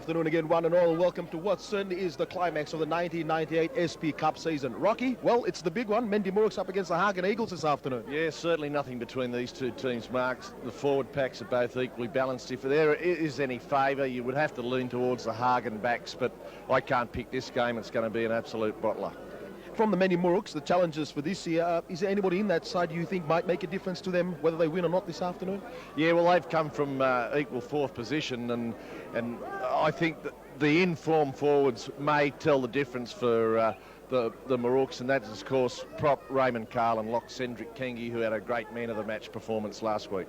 afternoon again, one and all. Welcome to what certainly is the climax of the 1998 SP Cup season. Rocky, well, it's the big one. MENDI MURUKS up against the HAGEN Eagles this afternoon. Yeah, certainly nothing between these two teams, Mark. The forward packs are both equally balanced. If there is any favour, you would have to lean towards the HAGEN backs, but I can't pick this game. It's going to be an absolute bottler. From the MENDI MURUKS, the challenges for this year, is there anybody in that side you think might make a difference to them, whether they win or not this afternoon? Yeah, well, they've come from equal fourth position, and I think that the in-form forwards may tell the difference for the MURUKS, and that is, of course, prop Raymond Carl and lock Cendric Kengi, who had a great man-of-the-match performance last week.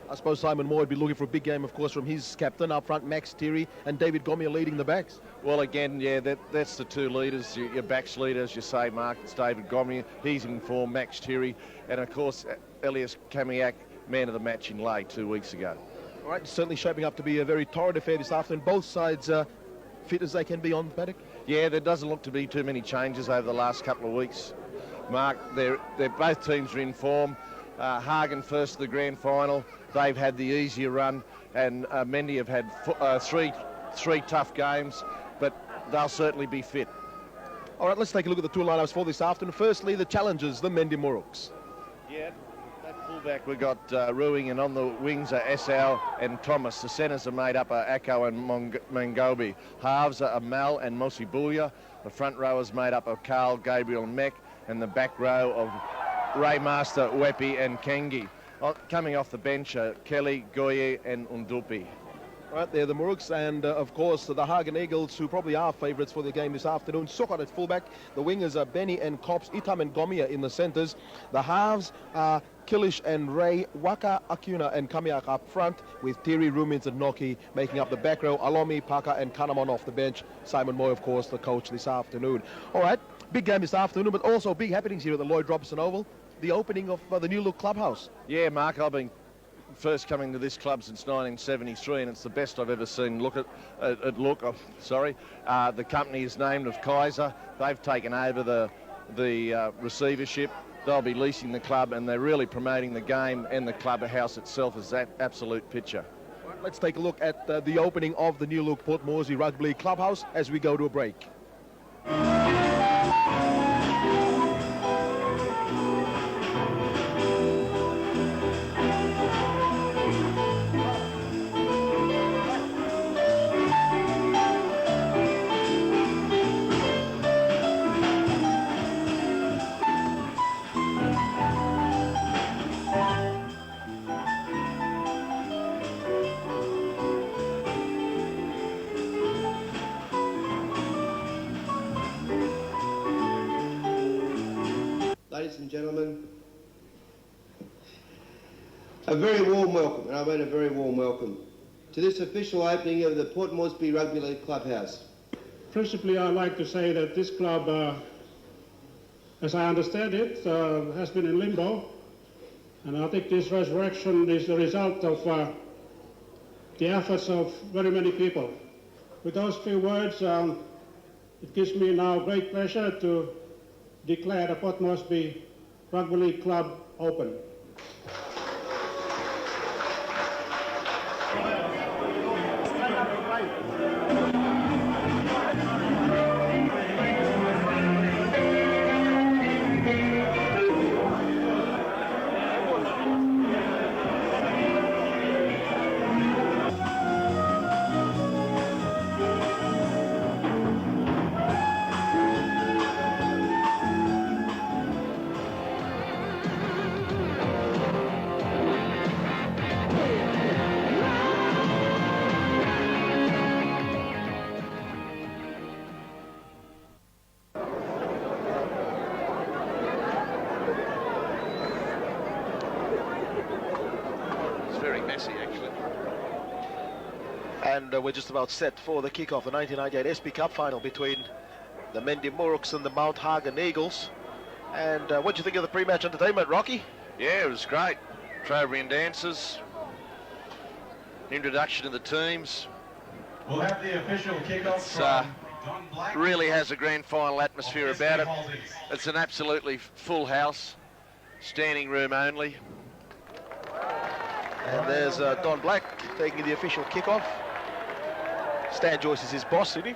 I suppose Simon Moore would be looking for a big game, of course, from his captain up front, Max Thierry, and David Gomier leading the backs. Well, again, yeah, that's the two leaders, your backs leader, as you say, Mark. It's David Gomier. He's in form, Max Thierry, and, of course, Elias Kamiak, man of the match in Lay 2 weeks ago. All right, certainly shaping up to be a very torrid affair this afternoon. Both sides fit as they can be on the paddock. Yeah, there doesn't look to be too many changes over the last couple of weeks, Mark. They're both teams are in form. HAGEN first to the grand final. They've had the easier run, and MENDI have had three tough games, but they'll certainly be fit. All right, let's take a look at the two lineups for this afternoon. Firstly, the challengers, the MENDI MURUKS. Yeah, that fullback we got Ruing, and on the wings are Esau and Thomas. The centres are made up of Ako and Mangobi. Halves are Mal and Mosibuya. The front row is made up of Carl, Gabriel and Mek, and the back row of Raymaster, Wepi and Kengi. Coming off the bench are Kelly, Goye and Undupi. Right there, the MURUKS, and of course the HAGEN Eagles, who probably are favourites for the game this afternoon. Sokot at fullback. The wingers are Benny and Kops, Itam and Gomier in the centres. The halves are Kilish and Ray, Waka, Acuna and Kamiak up front, with Thierry, Rumins and Noki making up the back row. Alomi, Paka and Kanamon off the bench. Simon Moy, of course, the coach this afternoon. All right, big game this afternoon, but also big happenings here at the Lloyd Robinson Oval. The opening of the new look clubhouse. Yeah, Mark, I've been first coming to this club since 1973, and it's the best I've ever seen the company is named of Kaiser. They've taken over the receivership. They'll be leasing the club, and they're really promoting the game and the clubhouse itself as that absolute picture. Right, let's take a look at the opening of the new look Port Moresby Rugby League clubhouse as we go to a break. Ladies and gentlemen, a very warm welcome, and I mean a very warm welcome, to this official opening of the Port Moresby Rugby League Clubhouse. Principally, I'd like to say that this club, as I understand it, has been in limbo, and I think this resurrection is the result of the efforts of very many people. With those few words, it gives me now great pleasure to declare the Port Moresby Rugby League Club open. Very messy, actually. And we're just about set for the kick-off, the 1998 SP Cup final between the MENDI MURUKS and the Mount HAGEN Eagles. And what do you think of the pre-match entertainment, Rocky? Yeah, it was great. Trobrian dances, introduction of the teams. We'll have the official kickoff from Don Black. Really has a grand final atmosphere about it. It's an absolutely full house, standing room only. And there's Don Black taking the official kickoff. Stan Joyce is his boss, isn't he?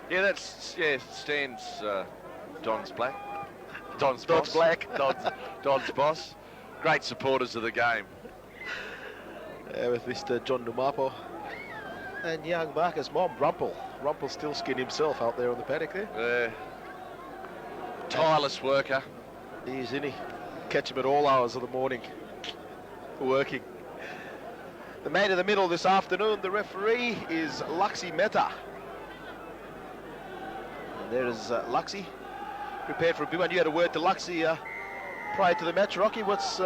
Yeah, that's Stan's Don's black. Don's black. Don's boss. Great supporters of the game. With Mr. John Numapo and young Marcus Mom, Rumpelstiltskin himself out there on the paddock there. Tireless worker. He is, isn't he? Catch him at all hours of the morning, working. The man in the middle this afternoon, the referee, is Laxi Mehta. And there is Laxi, prepared for a big one. You had a word to Laxi prior to the match. Rocky, what's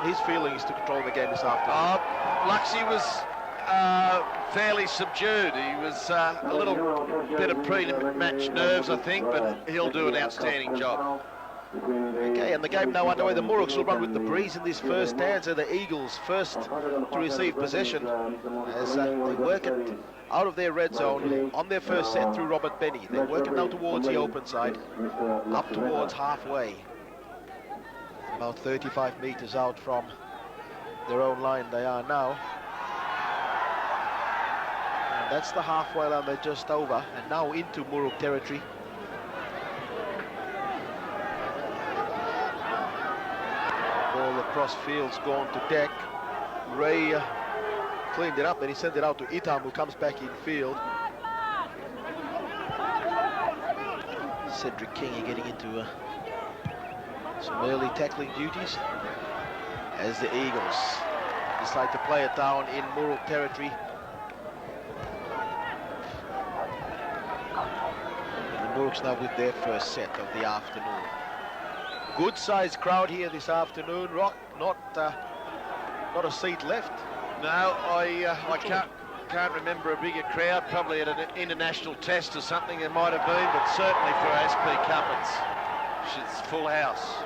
his feelings to control the game this afternoon? Laxi was fairly subdued. He was a little bit of pre-match nerves, I think, but he'll do an outstanding job. Okay, and the game now underway. The Muruks will run with the breeze in this first stanza. The Eagles first to receive possession as they work it out of their red zone on their first set through Robert Benny. They work it now towards the open side, up towards halfway. About 35 metres out from their own line they are now. And that's the halfway line, they're just over, and now into Muruk territory. Ball across field's gone to deck. Ray cleaned it up and he sent it out to Itam, who comes back in field. Cedric King getting into some early tackling duties as the Eagles decide to play it down in Muruk territory. The Muruks now with their first set of the afternoon. Good sized crowd here this afternoon. Rock, not a seat left. No, I can't remember a bigger crowd. Probably at an international test or something it might have been, but certainly for SP Cup it's full house.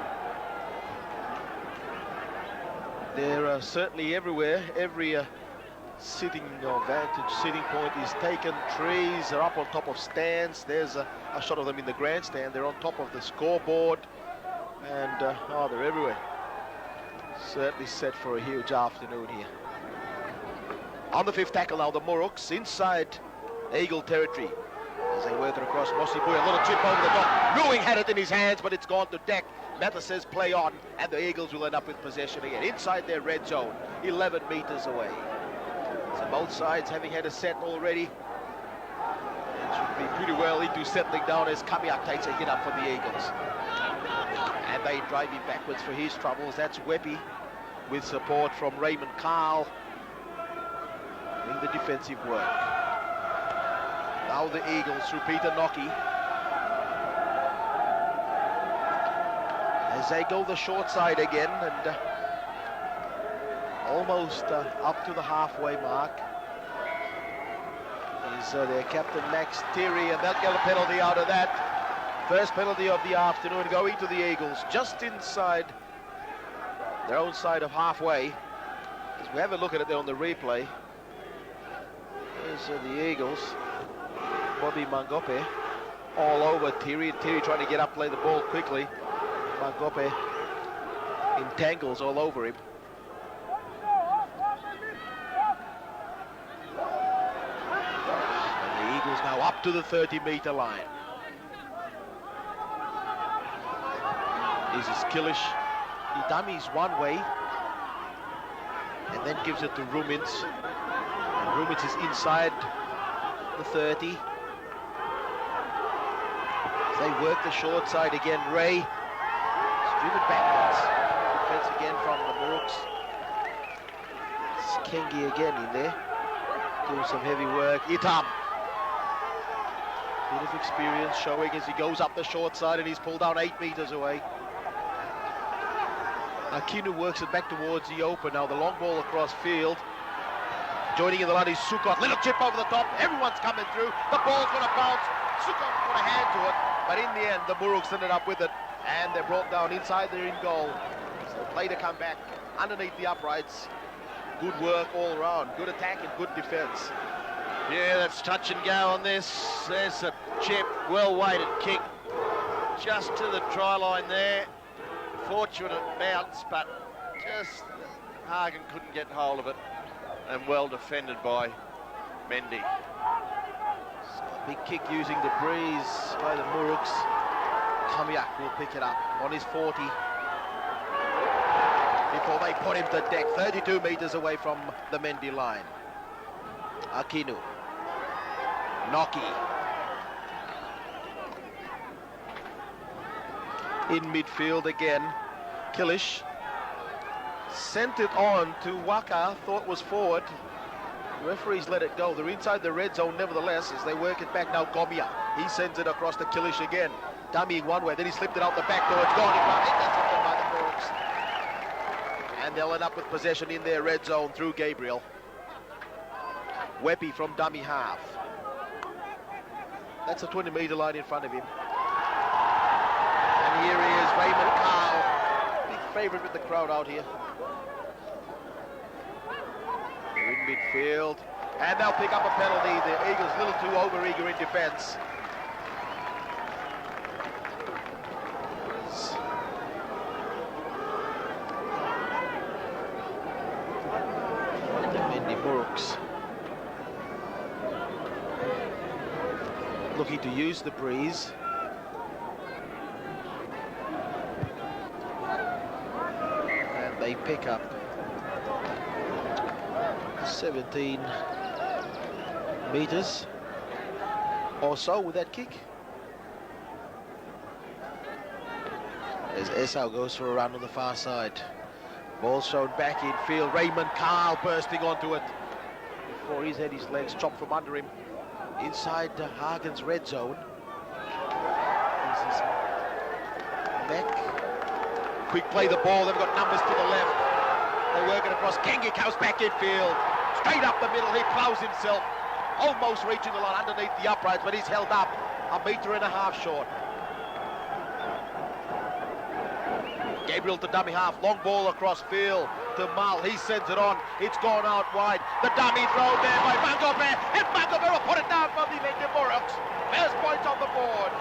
They're certainly everywhere. Every sitting or vantage sitting point is taken. Trees are up on top of stands. There's a shot of them in the grandstand. They're on top of the scoreboard, and they're everywhere. Certainly set for a huge afternoon here. On the fifth tackle now, the Muruks inside Eagle territory as they work it across. Mosibuya, a little chip over the top. Ruing had it in his hands, but it's gone to deck. Mata says play on, and the Eagles will end up with possession again inside their red zone, 11 metres away. So both sides having had a set already. It should be pretty well into settling down as Kamiak takes a hit up for the Eagles. And they drive him backwards for his troubles. That's Weppy with support from Raymond Carl doing the defensive work. Now the Eagles through Peter Nocky. As they go the short side again and almost up to the halfway mark is their captain Max Thierry, and they'll get a penalty out of that. First penalty of the afternoon going to the Eagles just inside their own side of halfway. As we have a look at it there on the replay, there's the Eagles. Bobby Mangope all over Thierry. Thierry trying to get up, play the ball quickly. Mangope entangles all over him. And the Eagles now up to the 30-metre line. This is Killish. He dummies one way and then gives it to Rumins. And Rumins is inside the 30. They work the short side again. Ray driven backwards. Defense again from the Muruks. It's Kengi again in there, doing some heavy work. Itam. Bit of experience showing as he goes up the short side, and he's pulled down 8 metres away. Akinu works it back towards the open. Now the long ball across field. Joining in the line is Sukot. Little chip over the top. Everyone's coming through. The ball's going to bounce. Sukot put a hand to it. But in the end, the Muruks ended up with it. And they're brought down inside their in goal. So play to come back underneath the uprights. Good work all around. Good attack and good defence. Yeah, that's touch and go on this. There's a chip. Well-weighted kick. Just to the try line there. Fortunate bounce, but just Hagen couldn't get hold of it. And well defended by Mendi. Big kick using the breeze by the Muruks. Kamiak will pick it up on his 40. Before they put him to deck, 32 metres away from the Mendi line. Akinu. Noki. In midfield again. Kilish. Sent it on to Waka, thought was forward. Referees let it go. They're inside the red zone nevertheless as they work it back now. Gomia, he sends it across to Kilish again. Dummy one way, then he slipped it out the back door. It's gone. He can't hit that by the Muruks. And they'll end up with possession in their red zone through Gabriel. Weppy from dummy half. That's a 20-metre line in front of him. And here he is, Raymond Carl. Big favourite with the crowd out here. They're in midfield. And they'll pick up a penalty. The Eagles a little too over-eager in defence. Muruks looking to use the breeze. And they pick up 17 metres or so with that kick. As Esau goes for a run on the far side. Ball shown back in field. Raymond Carl bursting onto it before he's had his legs chopped from under him. Inside Hagen's red zone. This is Beck. Quick play the ball. They've got numbers to the left. They work it across. Kengi comes back in field. Straight up the middle. He plows himself. Almost reaching the line underneath the uprights, but he's held up 1.5 metres short. Gabriel to dummy half, long ball across field to Mull, he sends it on, it's gone out wide, the dummy throw there by Mangobe, and Mangobe will put it down from the MENDI Muruks. First points on the board.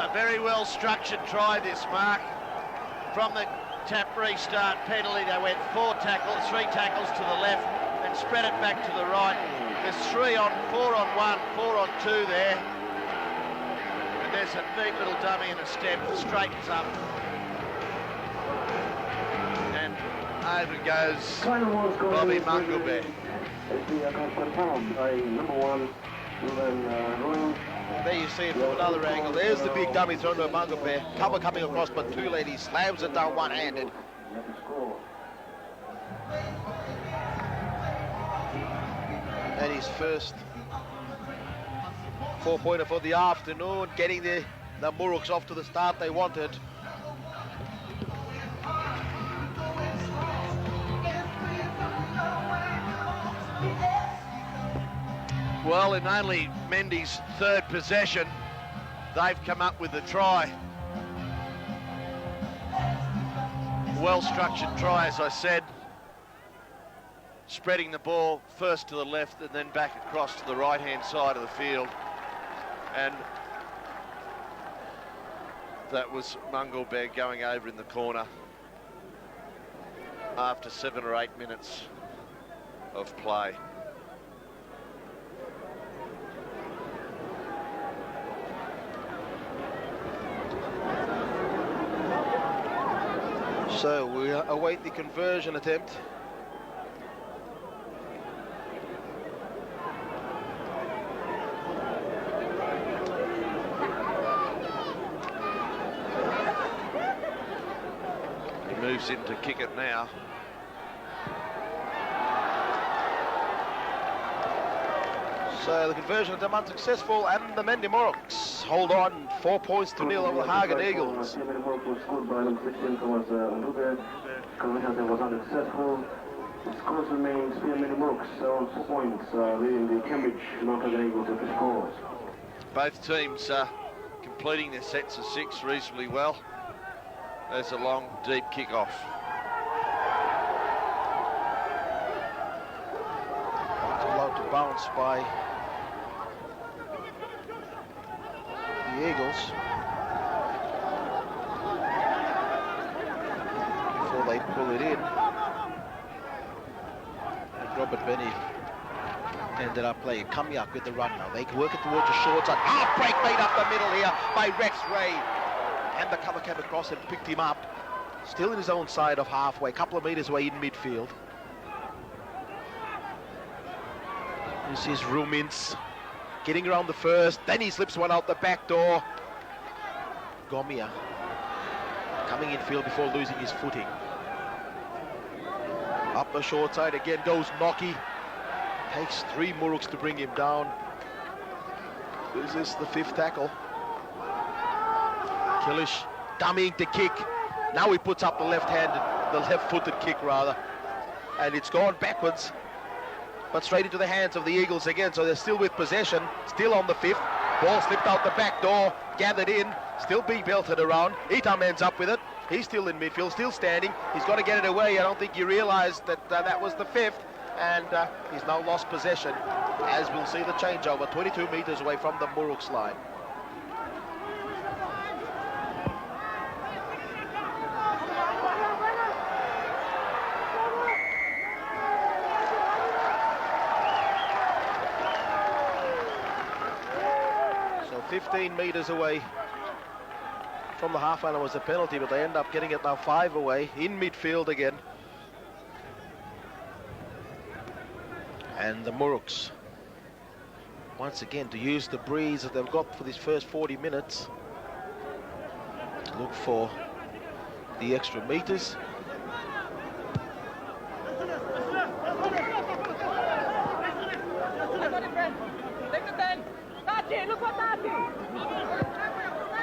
A very well structured try this, Mark. From the tap restart penalty, they went 4 tackles, 3 tackles to the left, and spread it back to the right. There's 3 on, 4 on 1, 4 on 2 there. And there's a neat little dummy and a step, straightens up. And over goes Bobby Mangobe. There you see it from another angle. There's the big dummy thrown to Mangobe. Cover coming across, but Tulane slams it down one-handed. And his first 4-pointer for the afternoon, getting the Muruks off to the start they wanted. Well, in only Mendi's 3rd possession, they've come up with a try. Well-structured try, as I said. Spreading the ball first to the left and then back across to the right-hand side of the field. And that was Mangobe going over in the corner after 7 or 8 minutes of play. So we await the conversion attempt. Moves in to kick it now. So the conversion attempt unsuccessful, and the MENDI Muruks hold on 4 points to 0 over the Hagen Eagles. Conversion was unsuccessful. The scores remains MENDI Muruks on 4 points, leading the Cambridge Hagen Eagles at the scores. Both teams completing their sets of 6 reasonably well. There's a long, deep kick-off. Allowed to bounce by the Eagles before they pull it in. Robert Benny ended up playing Kamyak with the run now. They work it towards the short side. Half break made up the middle here by Rex Ray. And the cover came across and picked him up. Still in his own side of halfway, a couple of meters away in midfield. This is Rumins getting around the first. Then he slips one out the back door. Gomia coming in field before losing his footing. Up the short side again goes Noki. Takes 3 Muruks to bring him down. This is the 5th tackle. Killish dummying to kick. Now he puts up the left-footed kick rather. And it's gone backwards. But straight into the hands of the Eagles again. So they're still with possession. Still on the 5th. Ball slipped out the back door. Gathered in. Still being belted around. Itam ends up with it. He's still in midfield. Still standing. He's got to get it away. I don't think he realised that that was the 5th. And he's now lost possession, as we'll see the changeover 22 metres away from the Muruks line. So 15 metres away from the half-line was a penalty, but they end up getting it now 5 away in midfield again. And the Muruks, once again, to use the breeze that they've got for these first 40 minutes, to look for the extra meters.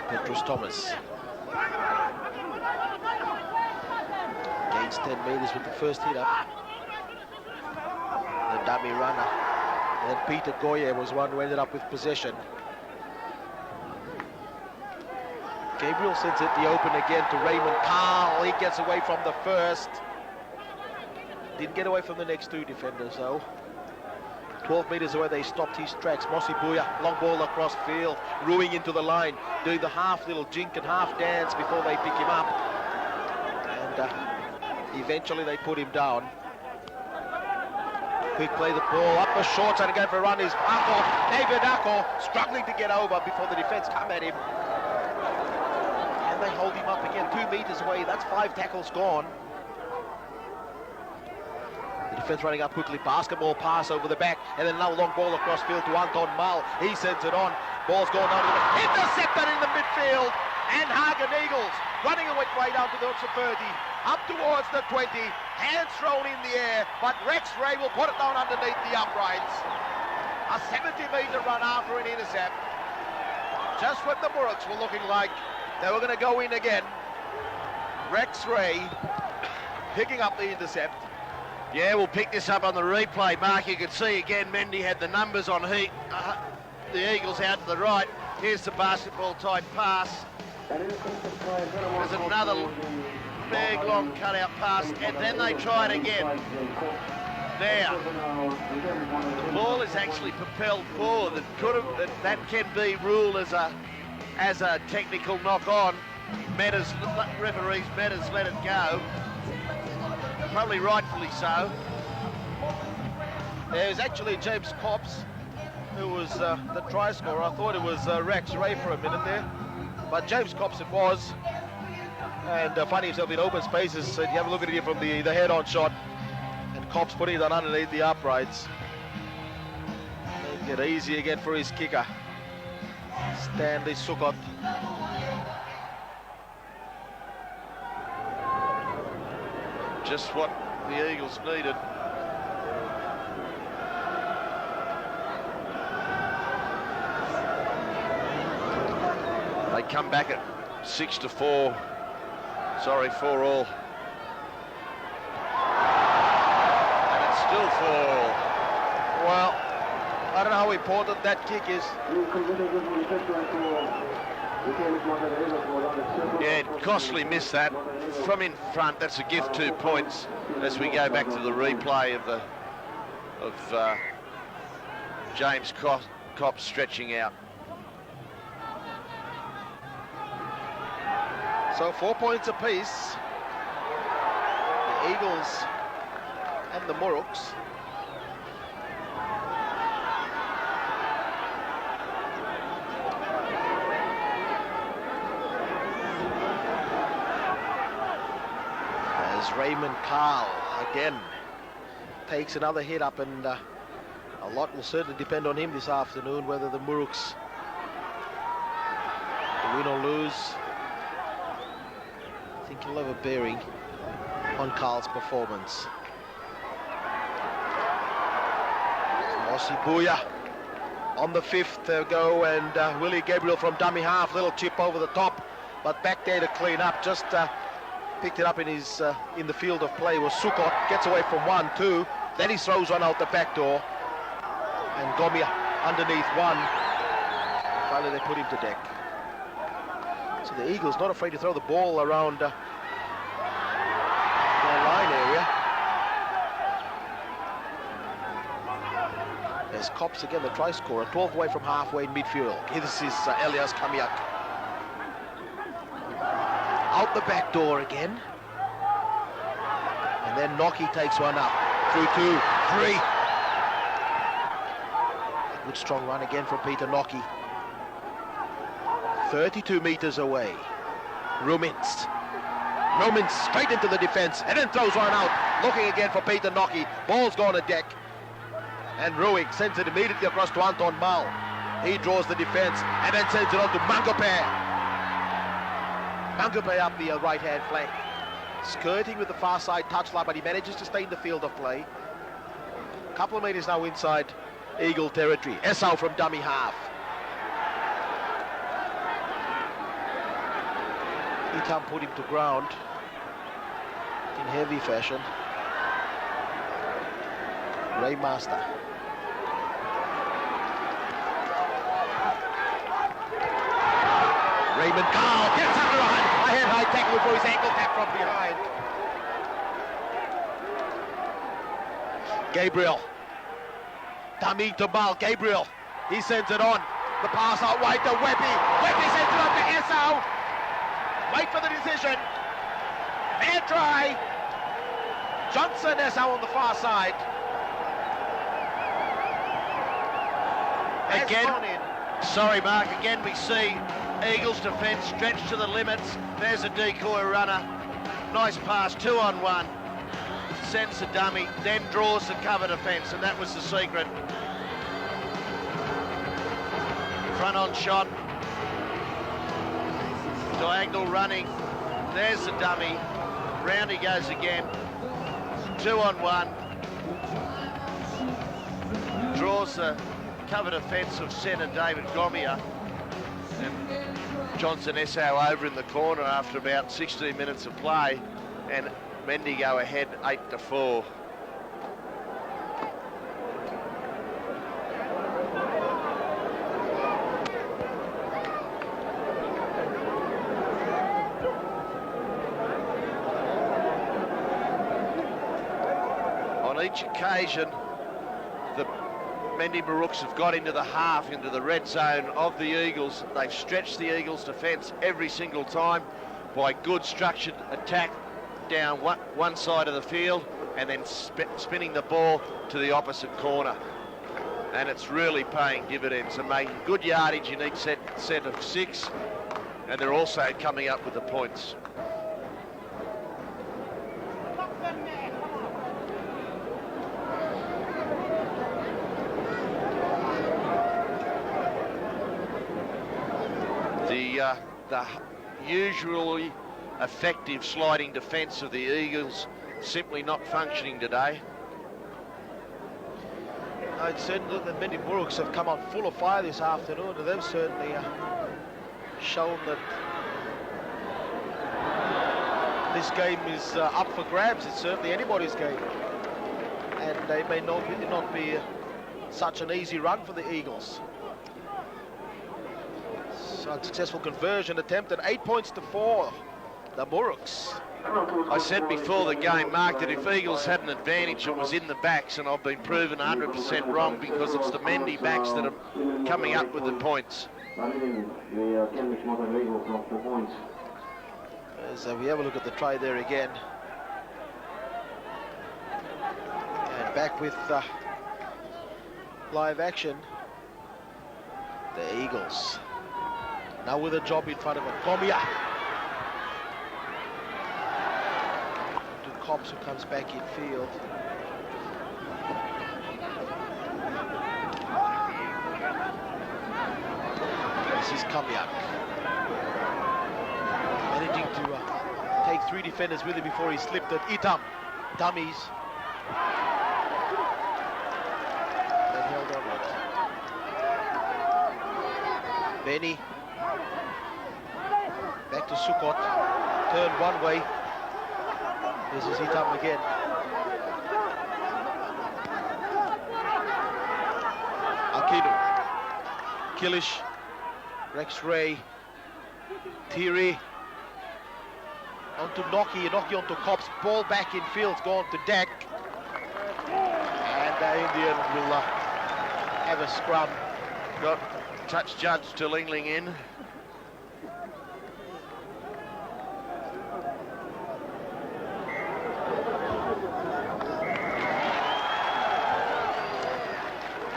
Petrus Thomas gains 10 meters with the first hit up. The dummy runner. And then Peter Goye was one who ended up with possession. Gabriel sends it the open again to Raymond Carl. He gets away from the first. Didn't get away from the next 2 defenders though. 12 metres away they stopped his tracks. Mosi Buya, long ball across field, ruing into the line, doing the half little jink and half dance before they pick him up. And eventually they put him down. Quick play the ball, up the short side and going for a run is Ako, David Ako, struggling to get over before the defence come at him. And they hold him up again, 2 metres away, that's 5 tackles gone. The defence running up quickly, basketball pass over the back, and then now long ball across field to Anton Mal. He sends it on, ball's gone down to the intercepted in the midfield, and Hagen Eagles running away way down to the 30, up towards the 20, hands thrown in the air, but Rex Ray will put it down underneath the uprights. A 70-metre run after an intercept. Just when the Muruks were looking like they were going to go in again. Rex Ray picking up the intercept. Yeah, we'll pick this up on the replay. Mark, you can see again, Mendy had the numbers on the Eagles out to the right. Here's the basketball-type pass. There's another big, long cut-out pass, and then they try it again. Now, the ball is actually propelled forward. That can be ruled as a technical knock-on. Referees Meadows let it go. Probably rightfully so. There was actually James Copps, who was the try scorer. I thought it was Rex Ray for a minute there, but James Copps it was. And finding himself in open spaces, so you have a look at it here from the head-on shot, and Copps putting it on underneath the uprights. Make it easy again for his kicker, Stanley Sukot. Just what the Eagles needed. They come back at 6-4. Sorry, 4-all. And it's still 4-all. Well, I don't know how important that kick is. Yeah, Costley missed that. From in front, that's a gift, 2 points. As we go back to the replay of James Copps stretching out. So 4 points apiece. The Eagles and the Muruks. Raymond Carl again takes another hit up, and a lot will certainly depend on him this afternoon, whether the Muruks win or lose. I think he'll have a bearing on Carl's performance. Mosi Booya on the 5th go, and Willie Gabriel from dummy half, little chip over the top, but back there to clean up. Just picked it up in his in the field of play was Sukot, gets away from 1-2, then he throws one out the back door, and Gomia underneath one. Finally they put him to deck. So the Eagles not afraid to throw the ball around the line area. There's Kops again, the try scorer, 12 away from halfway in midfield. This is Elias Kamiak. Out the back door again. And then Noki takes one up. Through 2, 3. A good strong run again from Peter Noki. 32 meters away. Rumins straight into the defense and then throws one out. Looking again for Peter Noki. Ball's gone to deck. And Ruing sends it immediately across to Anton Mal. He draws the defense and then sends it on to Mangope. Mangope up the right-hand flank. Skirting with the far side touchline, but he manages to stay in the field of play. A couple of meters now inside Eagle territory. Esau from dummy half. Itam put him to ground in heavy fashion. Ray Master. Raymond Carl gets under a head high tackle for his ankle tap from behind. Gabriel. Dummy to Mal. Gabriel. He sends it on. The pass out wide to Webby. Webby sends it up to Esau. Wait for the decision. Fair try. Johnson Esau on the far side. Again, sorry Mark, again we see Eagles defence stretched to the limits. There's a decoy runner. Nice pass, 2-on-1. Sends the dummy, then draws the cover defence, and that was the secret. Front on shot. Diagonal running. There's the dummy. Round he goes again. 2-on-1. Draws the cover defence of centre David Gomia. And Johnson Esau over in the corner after about 16 minutes of play. And Mendi go ahead 8-4. On each occasion, the Mendi Muruks have got into the half, into the red zone of the Eagles. They've stretched the Eagles' defence every single time by good structured attack down one side of the field and then spinning the ball to the opposite corner. And it's really paying dividends. They're making good yardage in each set of 6, and they're also coming up with the points. The usually effective sliding defence of the Eagles simply not functioning today. I'd certainly look that Mendi Muruks have come out full of fire this afternoon, and they've certainly shown that this game is up for grabs. It's certainly anybody's game, and they may not be such an easy run for the Eagles. Unsuccessful conversion attempt at 8-4, the Muruks. I said before the game, Mark, that if Eagles had an advantage, it was in the backs, and I've been proven 100% wrong because it's the Mendi backs that are coming up with the points. So we have a look at the try there again. And back with live action, the Eagles. Now with a job in front of him. Gomia. To Cops who comes back in field. This is Kamyak. Managing to take 3 defenders with him before he slipped it. Itam. Dummies. And held on it. Benny. Back to Sukot. Turn one way. This is Itam again. Akinu. Kilish. Rex Ray. Thierry. Onto Noki. Noki onto Cops. Ball back in field. Gone to Dak. And Indian will have a scrum. Got touch judge Lingling in.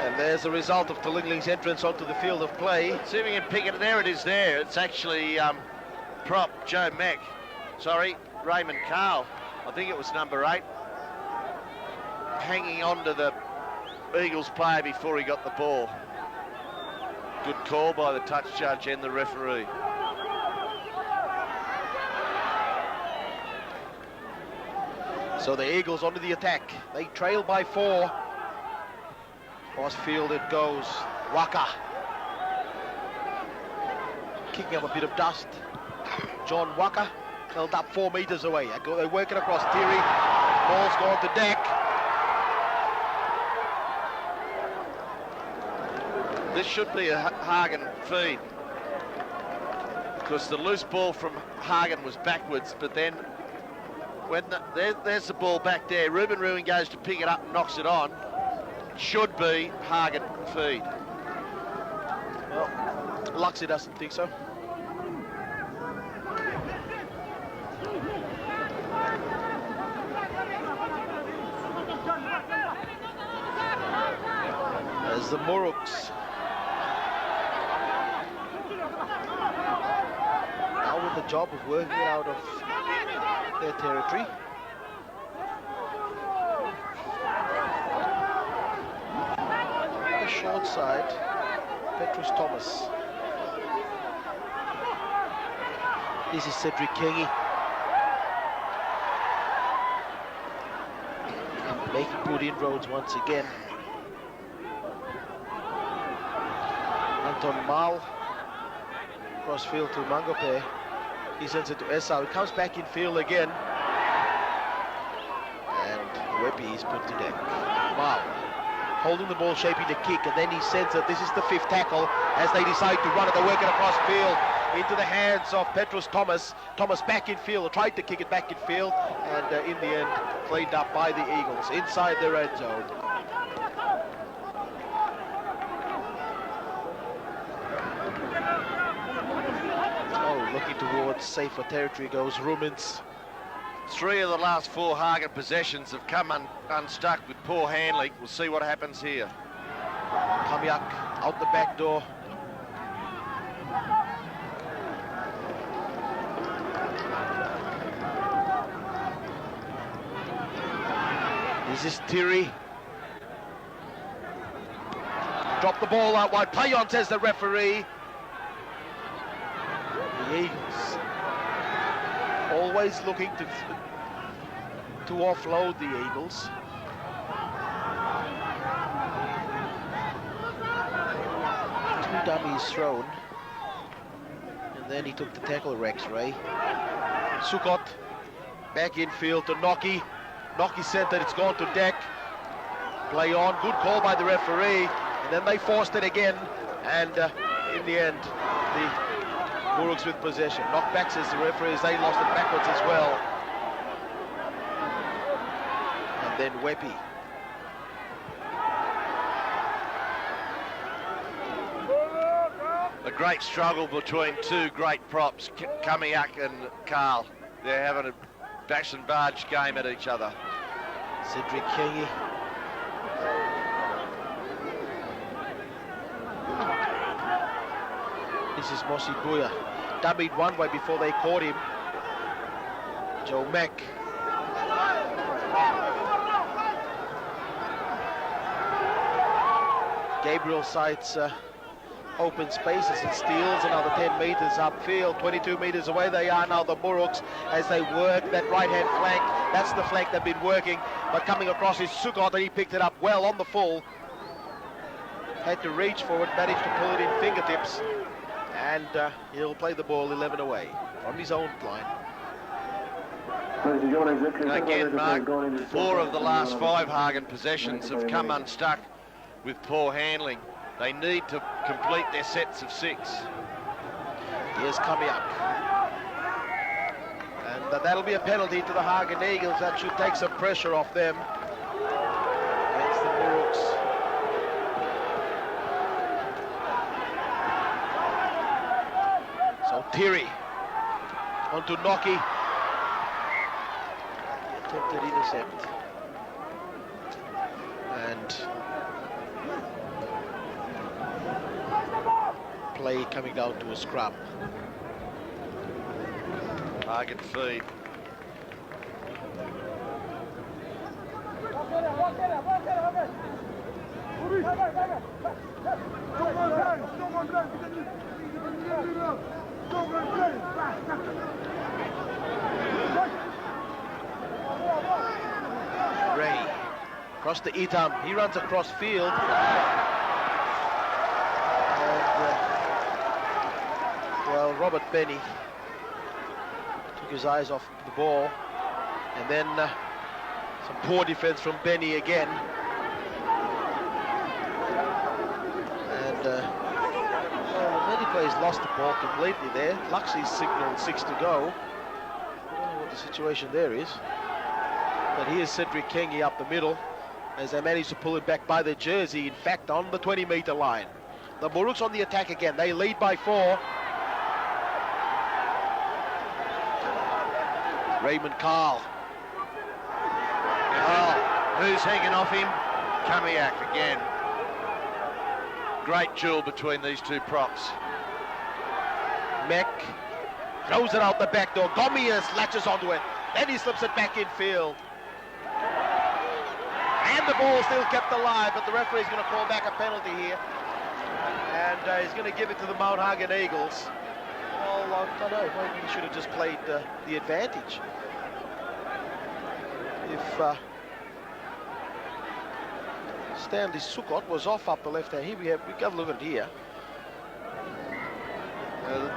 And there's the result of Lingling's entrance onto the field of play. See if we can pick it. There it is there. It's actually prop Joe Mack. Sorry, Raymond Carl. I think it was number 8. Hanging on to the Eagles player before he got the ball. Good call by the touch judge and the referee. So the Eagles onto the attack. They trail by 4. Cross field it goes. Waka. Kicking up a bit of dust. John Waka held up 4 meters away. They work it across. Thierry. Ball's gone to Dak. This should be a Hagen feed. Because the loose ball from Hagen was backwards, but then when there's the ball back there, Ruben Ruin goes to pick it up and knocks it on. Should be Hagen feed. Well, Luxy doesn't think so. As the Muruks now with the job of working it out of their territory. The short side, Petrus Thomas. This is Cedric Kengi. Making good inroads once again. Anton Mal. Cross field to Mangope. He sends it to Esau. He comes back in field again. And Weppy is put to deck. Wow. Holding the ball, shaping the kick, and then he sends it. This is the 5th tackle as they decide to run it. They work it across field into the hands of Petrus Thomas. Thomas back in field, tried to kick it back in field, and in the end, cleaned up by the Eagles inside the red zone. Oh, looking towards safer territory goes Rumins. 3 of the last 4 Hagen possessions have come unstuck with poor handling. We'll see what happens here. Kamyak out the back door. This is Thierry. Drop the ball out wide. Play on, says the referee. The Eagles always looking to offload the Eagles. Two dummies thrown. And then he took the tackle, Rex Ray. Sukot back in field to Noki. Noki sent it, it's gone to Dak. Play on, good call by the referee. And then they forced it again. And in the end, the Muruks with possession. Knocked back, says the referee, as they lost it backwards as well. And then Weppy. A great struggle between 2 great props, Kamiak and Carl. They're having a bash and barge game at each other. Cedric Kengi. This is Mosi Buya. Dummied one way before they caught him. Joe Mack. Gabriel sights open spaces and steals another 10 metres upfield. 22 metres away they are now, the Muruks, as they work that right-hand flank. That's the flank they've been working, but coming across is Sukot, and he picked it up well on the full. Had to reach for it, managed to pull it in fingertips, and he'll play the ball 11 away from his own line. Again, Mark, 4 of the last 5 Hagen possessions have come unstuck with poor handling. They need to complete their sets of 6. Here's Kamiak. And that'll be a penalty to the Hagen Eagles. That should take some pressure off them against the Muruks. So Thierry onto Noki. The attempted intercept. And play coming down to a scrum. Hagen feed. Ray across to Itam. He runs across field. Well, Robert Benny took his eyes off the ball, and then some poor defense from Benny again. And Mendy plays lost the ball completely there. Luxie's signaled 6 to go. I don't know what the situation there is. But here's Cedric Kengi up the middle as they manage to pull it back by the jersey, in fact, on the 20-metre line. The Muruks on the attack again. They lead by 4. Raymond Carl. Who's hanging off him? Kamiak again. Great duel between these 2 props. Meck throws it out the back door. Gomias latches onto it. Then he slips it back in field. And the ball still kept alive, but the referee's going to call back a penalty here. And he's going to give it to the Mount Hagen Eagles. Well, I don't know, maybe he should have just played the advantage. If Stanley Sukot was off up the left hand, here we have a look at it here.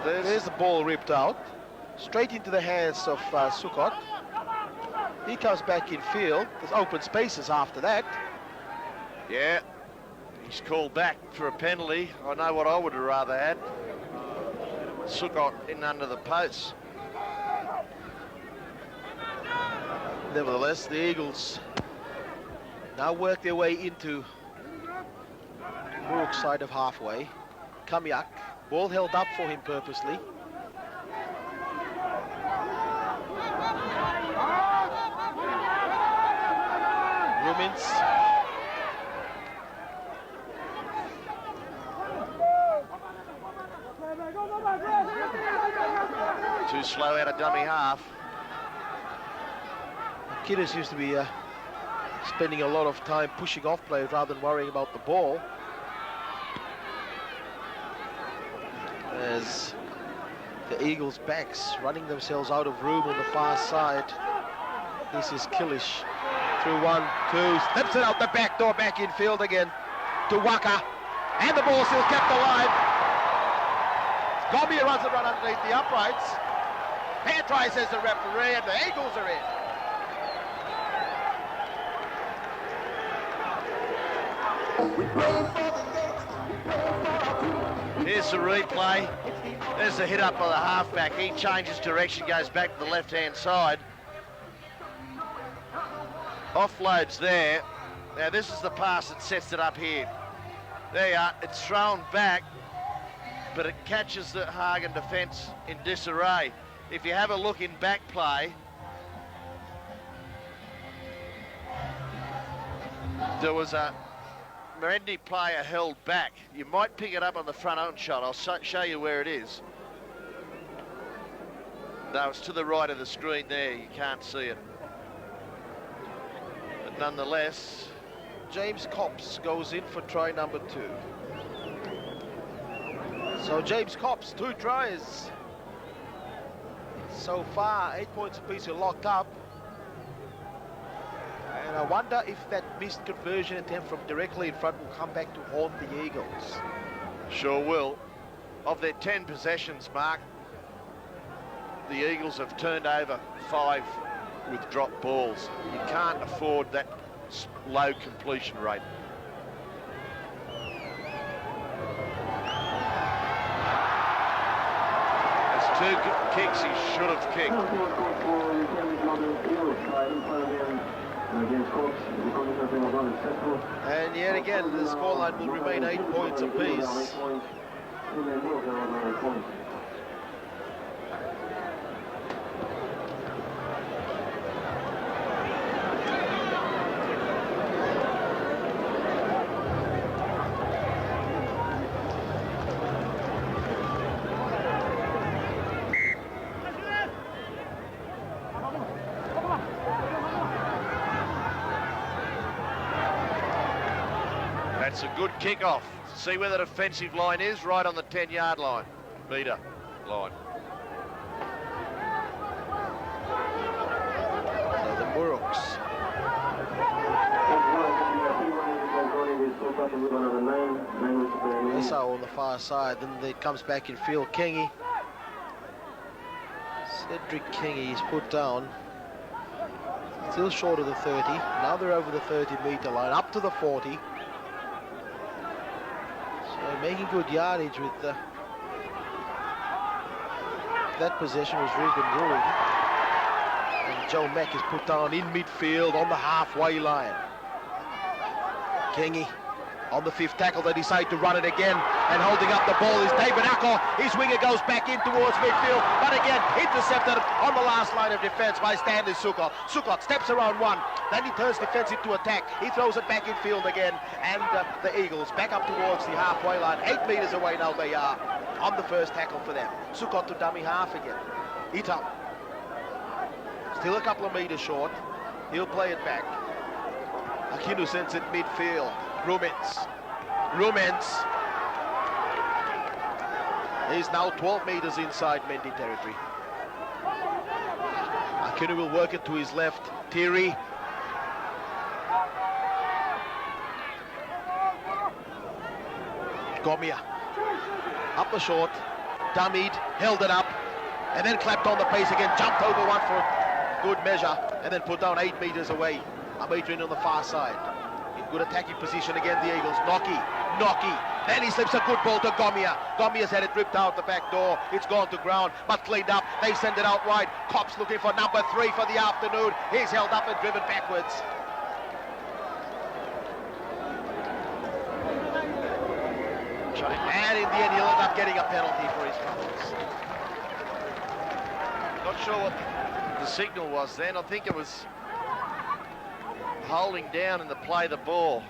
There's the ball ripped out, straight into the hands of Sukot. He comes back in field. There's open spaces after that. Yeah, he's called back for a penalty. I know what I would have rather had. Sukot in under the post. Nevertheless, the Eagles now work their way into Muruk's side of halfway. Kamiak, ball held up for him purposely. Rumins. Too slow out of dummy half. Kiddes used to be spending a lot of time pushing off players rather than worrying about the ball. As the Eagles' backs running themselves out of room on the far side. This is Killish. Through 1, 2, slips it out the back door, back in field again to Waka. And the ball still kept alive. Gomia runs it right underneath the uprights. Fair try, says the referee, and the Eagles are in. Here's the replay. There's the hit up by the halfback. He changes direction, goes back to the left-hand side. Offloads there. Now this is the pass that sets it up here. There you are. It's thrown back, but it catches the Hagen defence in disarray. If you have a look in back play, there was a MENDI player held back. You might pick it up on the front own shot. I'll show you where it is. No, it's to the right of the screen there. You can't see it. But nonetheless, James Copps goes in for try number 2. So James Copps, 2 tries. So far, 8 points apiece are locked up. And I wonder if that missed conversion attempt from directly in front will come back to haunt the Eagles. Sure will. Of their 10 possessions, Mark, the Eagles have turned over 5 with drop balls. You can't afford that low completion rate. There's 2 kicks he should have kicked. And yet again, the scoreline will remain 8 points apiece. That's a good kickoff. See where the defensive line is, right on the 10-yard line, metre line. So the MURUKS. Also on the far side, then it comes back in field. Kingy. Cedric Kingy is put down. Still short of the 30. Now they're over the 30-metre line, up to the 40. So making good yardage with that possession was Ruben Ruled. And Joe Mack is put down in midfield on the halfway line. Kingy on the 5th tackle. They decide to run it again, and holding up the ball is David Ako. His winger goes back in towards midfield, but again intercepted on the last line of defence by Stanley Sukot. Sukot steps around 1, then he turns defence into attack. He throws it back in field again, and the Eagles back up towards the halfway line. 8 metres away now they are on the first tackle for them. Sukot to dummy half again. Itam still a couple of metres short. He'll play it back. Akinu sends it midfield. Rumens. He's now 12 metres inside Mendi territory. Akinu will work it to his left. Thierry. Gomia. Up the short. Dummied. Held it up. And then clapped on the pace again. Jumped over one for good measure. And then put down 8 metres away. A metre in on the far side. Good attacking position again, the Eagles. Nocky. Then he slips a good ball to Gomia. Gomia's had it ripped out the back door. It's gone to ground, but cleaned up. They send it out wide. Copps looking for number 3 for the afternoon. He's held up and driven backwards. And in the end, he'll end up getting a penalty for his fouls. Not sure what the signal was then. I think it was holding down in the play the ball.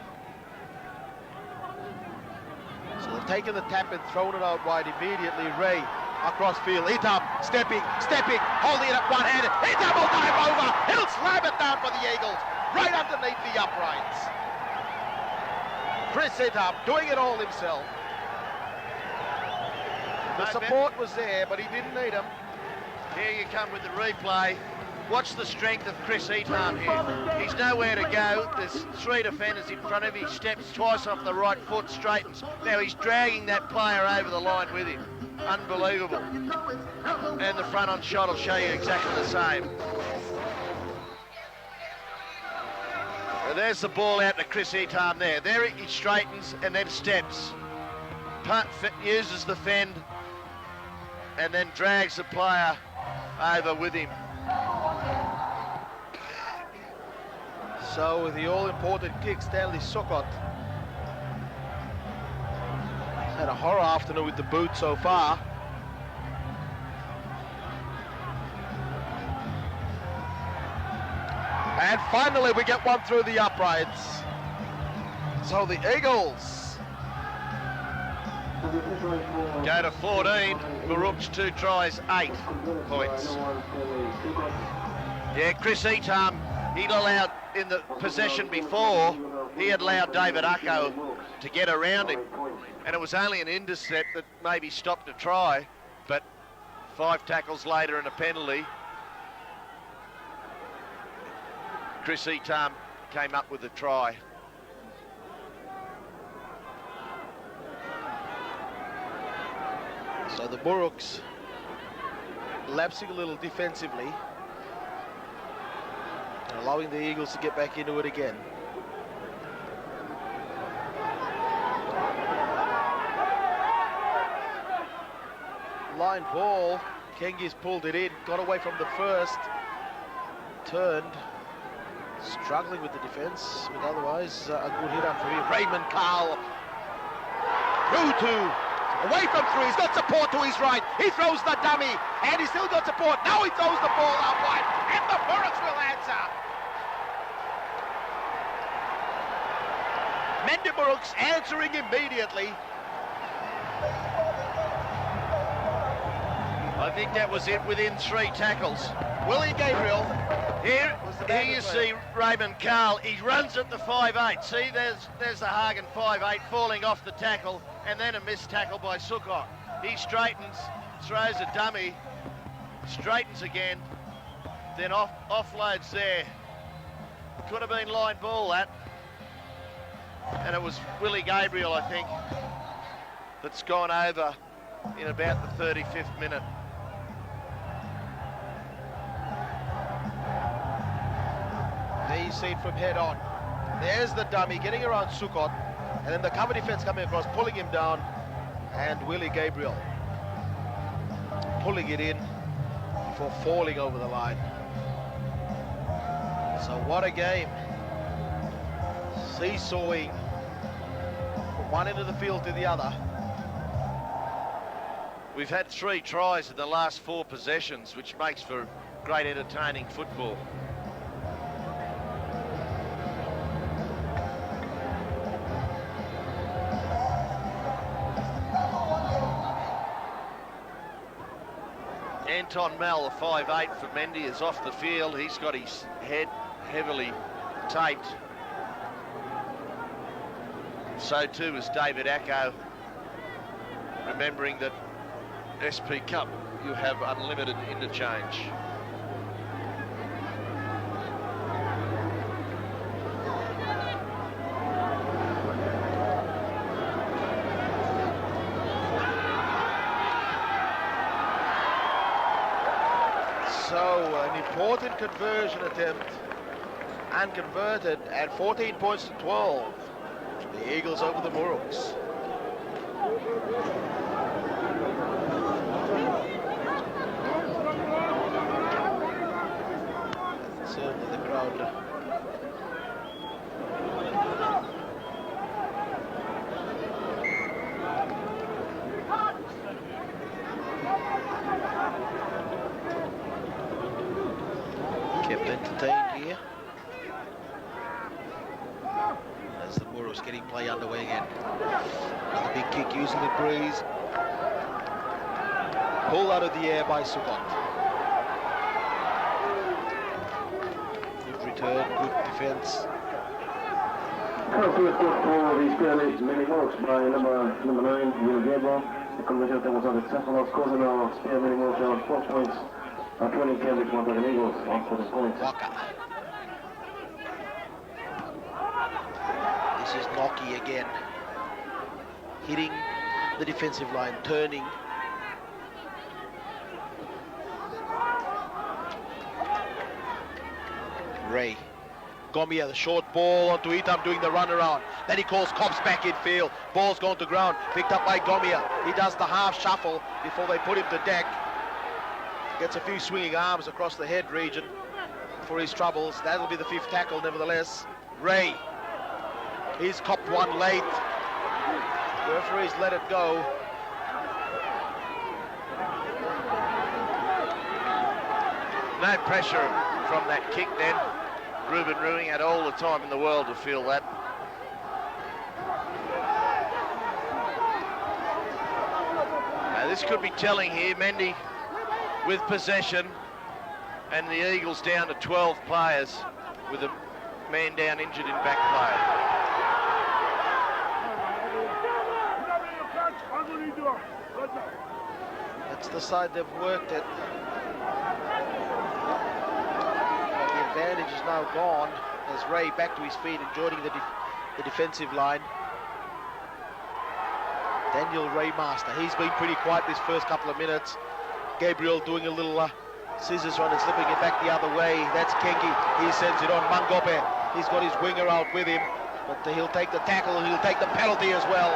So they've taken the tap and thrown it out wide immediately. Ray across field. Itam stepping, holding it up one-handed. Itam will dive over. He'll slam it down for the Eagles, right underneath the uprights. Chris Itam doing it all himself. The support was there, but he didn't need him. Here you come with the replay. Watch the strength of Chris Etam here. He's nowhere to go. There's 3 defenders in front of him. He steps twice off the right foot, straightens. Now he's dragging that player over the line with him. Unbelievable. And the front on shot will show you exactly the same. And there's the ball out to Chris Etam there. There he straightens and then steps. Uses the fend and then drags the player over with him. So with the all-important kick, Stanley Sukot had a horror afternoon with the boot so far. And finally we get one through the uprights. So the Eagles go to 14. MURUKS 2 tries, 8 points. Yeah, Chris Etam, he'd allowed in the possession before he had allowed David Ucko to get around him, and it was only an intercept that maybe stopped a try, but 5 tackles later and a penalty, Chris Etam came up with the try. So the Muruks lapsing a little defensively, and allowing the Eagles to get back into it again. Line ball, Kengi's pulled it in, got away from the first, turned, struggling with the defence, but otherwise a good hit up for him. Raymond Carl, through two, away from three, he's got support to his right, he throws the dummy, and he's still got support, now he throws the ball out wide, and the Muruks will answer. MENDI Muruks answering immediately. I think that was it within 3 tackles. Willie Gabriel. Here you see Raymond Carl. He runs at the 5'8". See, there's the Hagen 5'8" falling off the tackle, and then a missed tackle by Sukot. He straightens, throws a dummy, straightens again, then offloads there. Could have been line ball, that. And it was Willie Gabriel, I think, that's gone over in about the 35th minute. There you see it from head on. There's the dummy getting around Sukot, and then the cover defense coming across, pulling him down, and Willie Gabriel pulling it in before falling over the line. So what a game. Seesawing from one end of the field to the other. We've had 3 tries in the last 4 possessions, which makes for great entertaining football. Anton Mel, a 5'8" for MENDI, is off the field. He's got his head heavily taped. So too is David Ucko, remembering that SP Cup, you have unlimited interchange. So an important conversion attempt, and converted, and 14 points to 12. The Eagles over the Muruks. Certainly the crowd kept entertained here. As the Muruks getting play underway again. Another big kick using the breeze. Pulled out of the air by Sukot. Good return, good defence. First good for the PNG Kumuls by number 9, Will Gabriel. The conversion attempt was unsuccessful. Scoring now PNG Kumuls 4 points. 20 Cambridge Mountain Eagles, 1 points. Waka. This is Noki again. Hitting the defensive line, turning. Ray. Gomia, the short ball onto Etam, doing the run around. Then he calls Cops back in field. Ball's gone to ground, picked up by Gomia. He does the half shuffle before they put him to deck. Gets a few swinging arms across the head region for his troubles. That'll be the 5th tackle nevertheless. Ray, he's copped one late. The referee's let it go. No pressure from that kick then. Ruben Ruing had all the time in the world to feel that. Now this could be telling here. MENDI with possession, and the Eagles down to 12 players with a man down injured in back play. That's the side they've worked at. But the advantage is now gone as Ray back to his feet and joining the defensive line. Daniel Raymaster, he's been pretty quiet this first couple of minutes. Gabriel doing a little scissors run and slipping it back the other way. That's Kengi. He sends it on. Mangope, he's got his winger out with him, but he'll take the tackle and he'll take the penalty as well.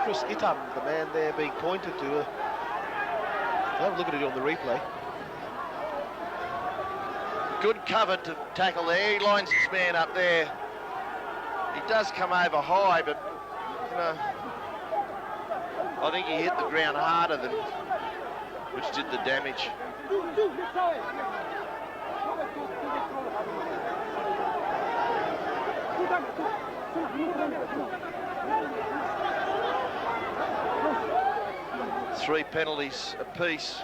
So Chris Itam, the man there being pointed to. Have a look at it on the replay. Good cover to tackle there. He lines his man up there. He does come over high, but you know, I think he hit the ground harder than which did the damage. Three penalties apiece.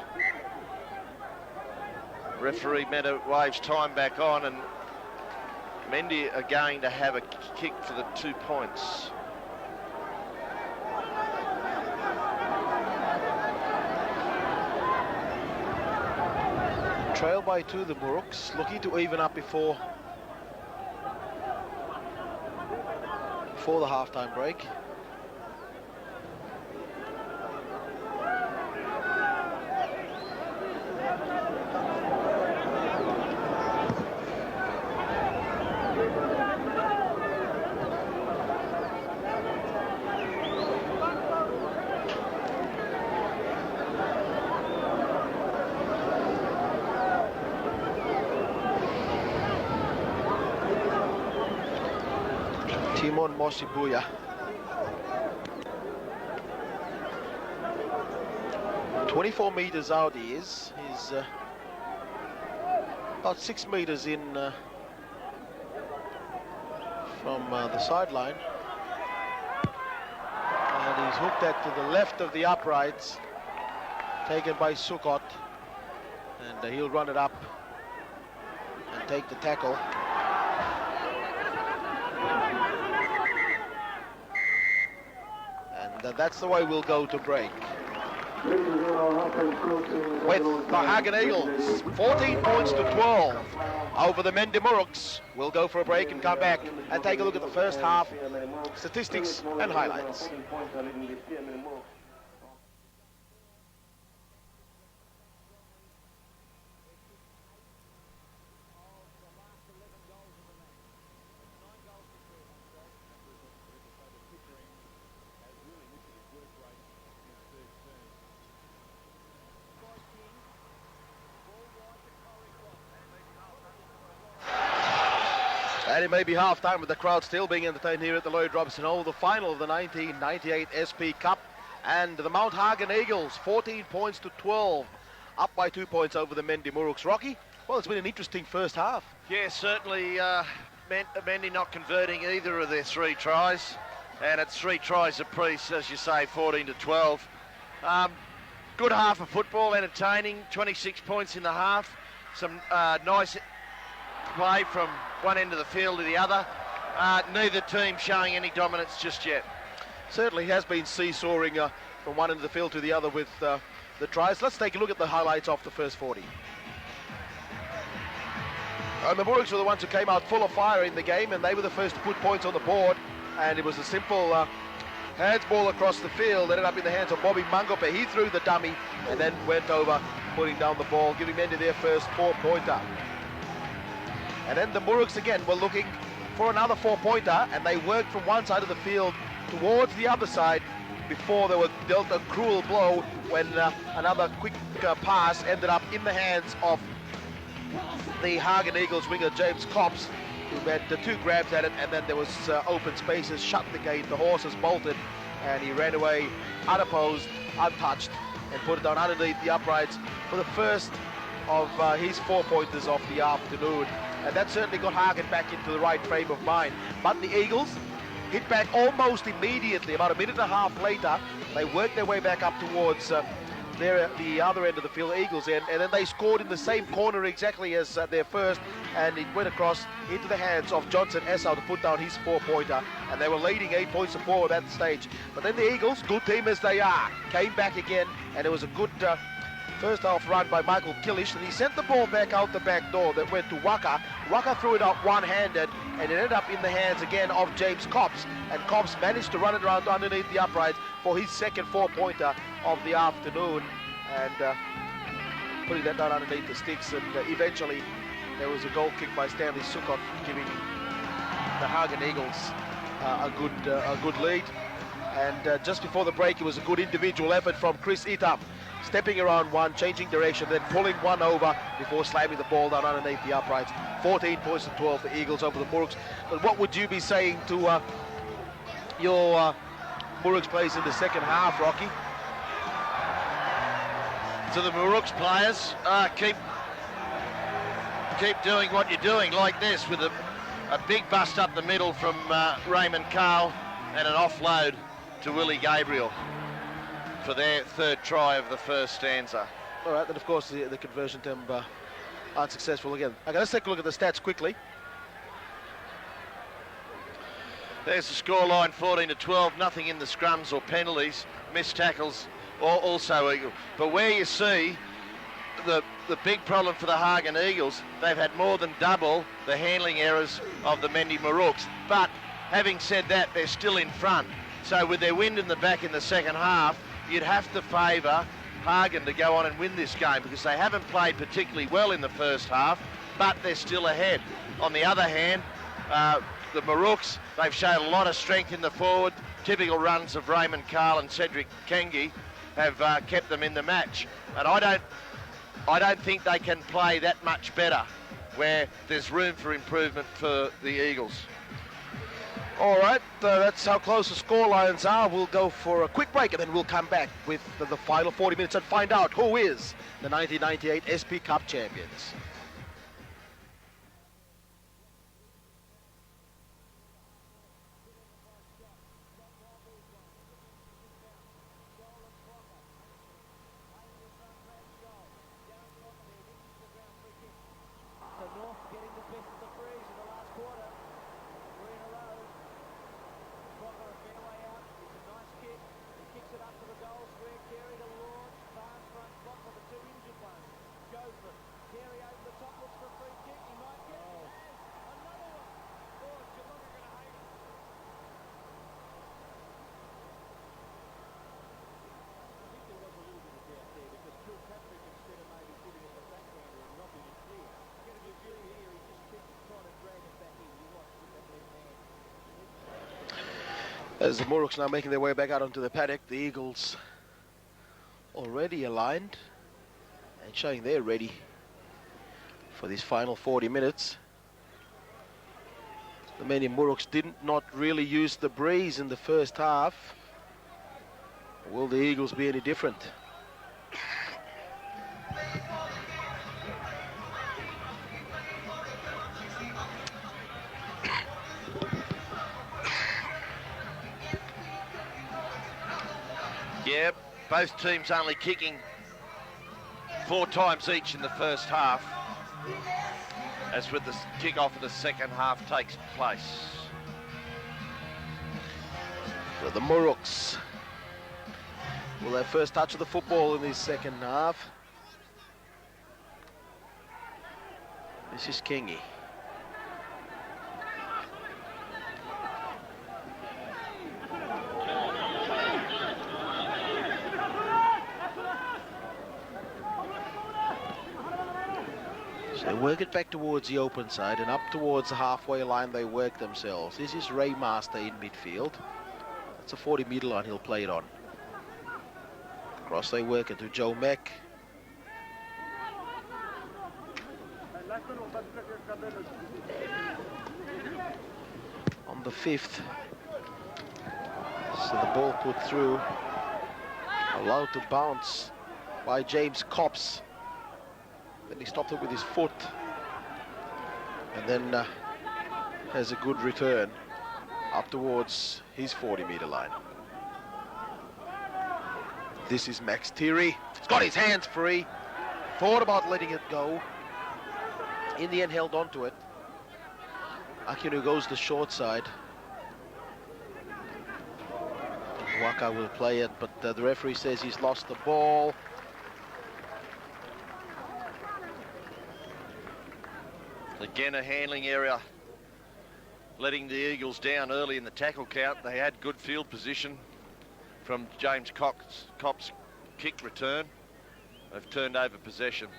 Referee Meta waves time back on, and Mendy are going to have a kick for the 2 points. Trail by 2, the Muruks, looking to even up before the halftime break. Timon Mosibuya. 24 meters out he is. He's about 6 meters in from the sideline. And he's hooked that to the left of the uprights, taken by Sukot. And he'll run it up and take the tackle. And that's the way we'll go to break. With the Hagen Eagles, 14 points to 12 over the MENDI Muruks. We'll go for a break and come back and take a look at the first half statistics and highlights. And it may be half-time with the crowd still being entertained here at the Lloyd Robinson Hall, the final of the 1998 SP Cup. And the Mount Hagen Eagles, 14 points to 12, up by 2 points over the MENDI Muruks. Rocky, well, it's been an interesting first half. Yeah, certainly Mendy not converting either of their 3 tries. And it's 3 tries apiece, as you say, 14 to 12. Good half of football, entertaining, 26 points in the half. Some nice play from one end of the field to the other. Neither team showing any dominance just yet. Certainly has been seesawing from one end of the field to the other with the tries. Let's take a look at the highlights of the first 40. And the Muruks were the ones who came out full of fire in the game, and they were the first to put points on the board. And it was a simple hands ball across the field, ended up in the hands of Bobby Mangope. He threw the dummy and then went over, putting down the ball, giving Mendy their first 4-pointer. And then the Muruks again were looking for another 4-pointer, and they worked from one side of the field towards the other side before they were dealt a cruel blow when another quick pass ended up in the hands of the Hagen Eagles winger James Copps, who had 2 grabs at it, and then there was open spaces, shut the gate, the horses bolted, and he ran away unopposed, untouched, and put it down underneath the uprights for the first of his 4-pointers of the afternoon. And that certainly got Hagen back into the right frame of mind. But the Eagles hit back almost immediately. About a minute and a half later, they worked their way back up towards the they're at the other end of the field, Eagles end, and then they scored in the same corner exactly as their first, and it went across into the hands of Johnson Esau to put down his 4-pointer, and they were leading 8 points to 4 at that stage. But then the Eagles, good team as they are, came back again, and it was a good first half run by Michael Killish, and he sent the ball back out the back door that went to Waka. Waka threw it up one-handed, and it ended up in the hands again of James Cobbs, and Cobbs managed to run it around underneath the uprights for his second 4-pointer of the afternoon, and putting that down underneath the sticks, and eventually there was a goal kick by Stanley Sukov, giving the Hagen Eagles a good lead. And just before the break, it was a good individual effort from Chris Itam, stepping around one, changing direction, then pulling one over before slamming the ball down underneath the uprights. 14 points to 12 for Eagles over the Muruks. But what would you be saying to your Muruks players in the second half, Rocky? To the Muruks players, keep doing what you're doing, like this, with a big bust up the middle from Raymond Carl and an offload to Willie Gabriel for their third try of the first stanza. All right, then of course the conversion attempt unsuccessful again. Okay, let's take a look at the stats quickly. There's the scoreline, 14-12, nothing in the scrums or penalties, missed tackles also Eagle. But where you see the big problem for the Hagen Eagles, they've had more than double the handling errors of the Mendi Muruks. But having said that, they're still in front. So with their wind in the back in the second half, you'd have to favour Hagen to go on and win this game, because they haven't played particularly well in the first half, but they're still ahead. On the other hand, the Muruks, they've shown a lot of strength in the forward. Typical runs of Raymond Carl and Cedric Kengi have kept them in the match. And I don't think they can play that much better, where there's room for improvement for the Eagles. All right, that's how close the score lines are. We'll go for a quick break, and then we'll come back with the final 40 minutes and find out who is the 1998 SP Cup champions. As the Muruks now making their way back out onto the paddock, the Eagles already aligned and showing they're ready for these final 40 minutes. The Mendi Muruks did not really use the breeze in the first half. Will the Eagles be any different? Yeah, both teams only kicking 4 times each in the first half, as with the kick-off of the second half takes place. So the Muruks will have first touch of the football in this second half. This is Kengi. So they work it back towards the open side, and up towards the halfway line they work themselves. This is Ray Master in midfield. That's a 40-metre line he'll play it on. Across they work into Joe Meck. On the 5th. So the ball put through. Allowed to bounce by James Cobbs. Then he stopped it with his foot, and then has a good return up towards his 40-metre line. This is Max Thierry. He's got his hands free. Thought about letting it go. In the end, held on to it. Akinu goes the short side. Waka will play it, but the referee says he's lost the ball. Again, a handling area, letting the Eagles down early in the tackle count. They had good field position from James Kopp's kick return. They've turned over possession.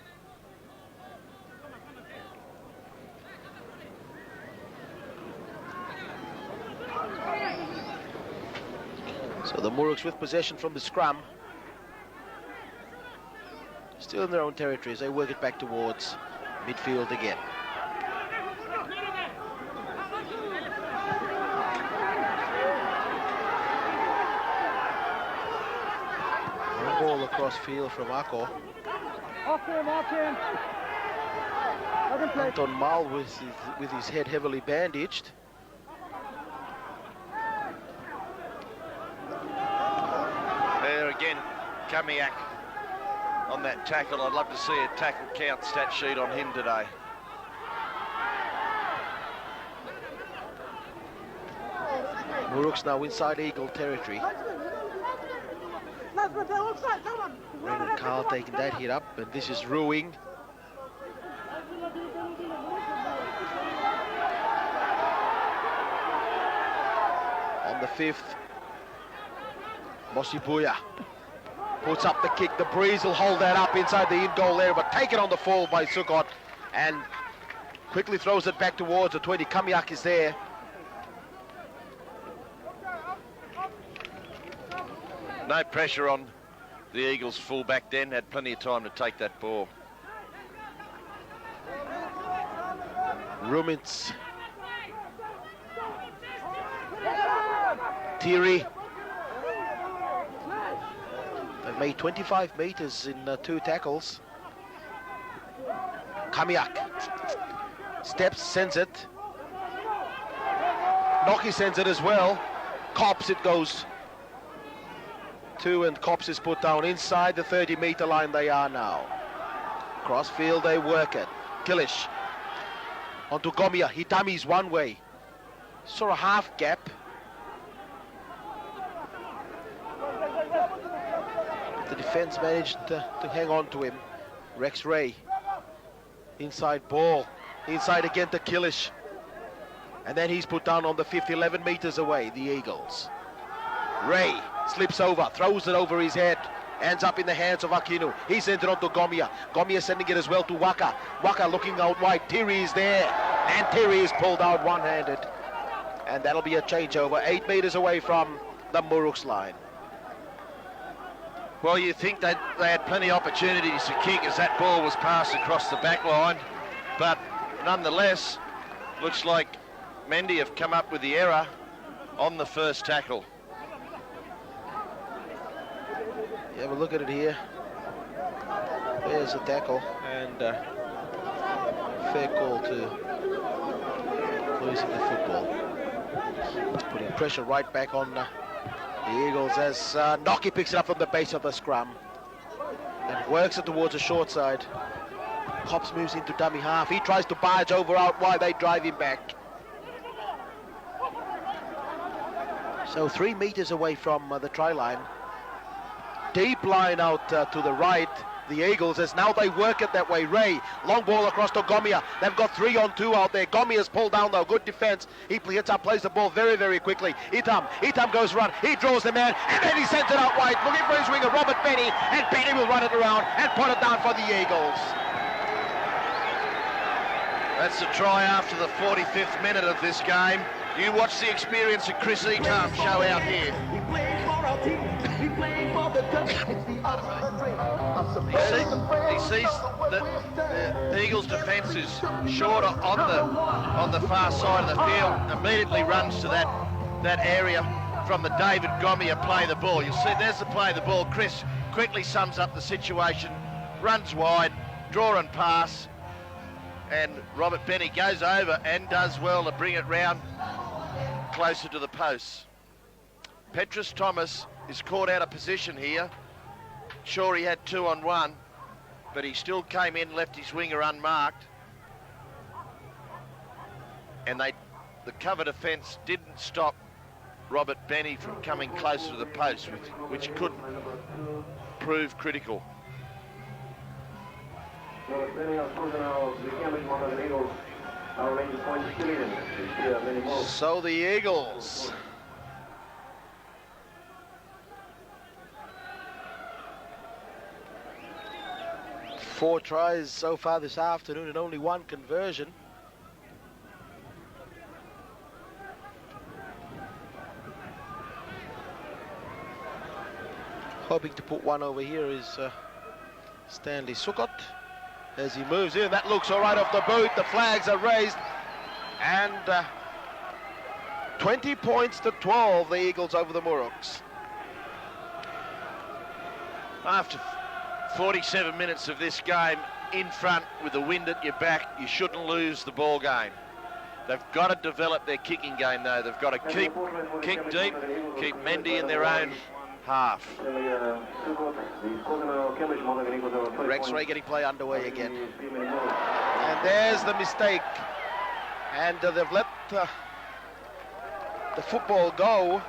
So the Muruks with possession from the scrum. Still in their own territory as they work it back towards midfield again. Ball across field from Ako. Anton Mal with his head heavily bandaged. There again, Kamiak on that tackle. I'd love to see a tackle count stat sheet on him today. Muruks now inside Eagle territory. Raymond Carl taking that hit up, and this is Ruing. On the 5th, Mosibuya puts up the kick. The Breeze will hold that up inside the in-goal area, but taken on the fall by Sukot, and quickly throws it back towards the 20. Kamiak is there. No pressure on the Eagles fullback then, had plenty of time to take that ball. Rumins. Thierry. They've made 25 meters in 2 tackles. Kamiak. Steps, sends it. Noki sends it as well. Kops it goes. 2, and Kops is put down inside the 30-meter line. They are now. Crossfield, they work it. Killish onto Gomia. He dummies one way. Sort of half gap. The defense managed to hang on to him. Rex Ray. Inside ball. Inside again to Killish. And then he's put down on the 50, 11 meters away, the Eagles. Ray slips over, throws it over his head, ends up in the hands of Akinu. He sends it on to Gomia. Gomia sending it as well to Waka. Waka looking out wide. Thierry is there, and Thierry is pulled out one-handed. And that'll be a changeover, 8 meters away from the Muruks line. Well, you think that they had plenty of opportunities to kick as that ball was passed across the back line, but nonetheless, looks like Mendy have come up with the error on the first tackle. You have a look at it here. There's a tackle, and fair call to losing the football. Putting pressure right back on the Eagles as Noki picks it up from the base of the scrum and works it towards the short side. Kops moves into dummy half. He tries to barge over out wide. They drive him back. So 3 meters away from the try line. Deep line out to the right. The Eagles, as now they work it that way. Ray, long ball across to Gomia. They've got 3-on-2 out there. Gomia's pulled down though. Good defense. He hits up, plays the ball very, very quickly. Itam goes run. He draws the man, and then he sends it out wide. Looking for his winger, Robert Benny, and Benny will run it around and put it down for the Eagles. That's the try after the 45th minute of this game. You watch the experience of Chris Itam show out here. He sees the Eagles' defence is shorter on the far side of the field. Immediately runs to that area from the David Gomia play the ball. You'll see there's the play the ball. Chris quickly sums up the situation, runs wide, draw and pass, and Robert Benny goes over and does well to bring it round closer to the posts. Petrus Thomas is caught out of position here. sure he had 2-on-1, but he still came in, left his winger unmarked. And the cover defence didn't stop Robert Benny from coming closer to the post, which could prove critical. So the Eagles four tries so far this afternoon and only one conversion. Hoping to put one over here is Stanley Sukot as he moves in. That looks all right off the boot. The flags are raised, and 20 points to 12, the Eagles over the Muruks. After 47 minutes of this game, in front with the wind at your back, you shouldn't lose the ball game. They've got to develop their kicking game, though. They've got to kick deep, keep Mendy in their own half. Rex-Ray getting play underway again. And there's the mistake. And they've let the football go.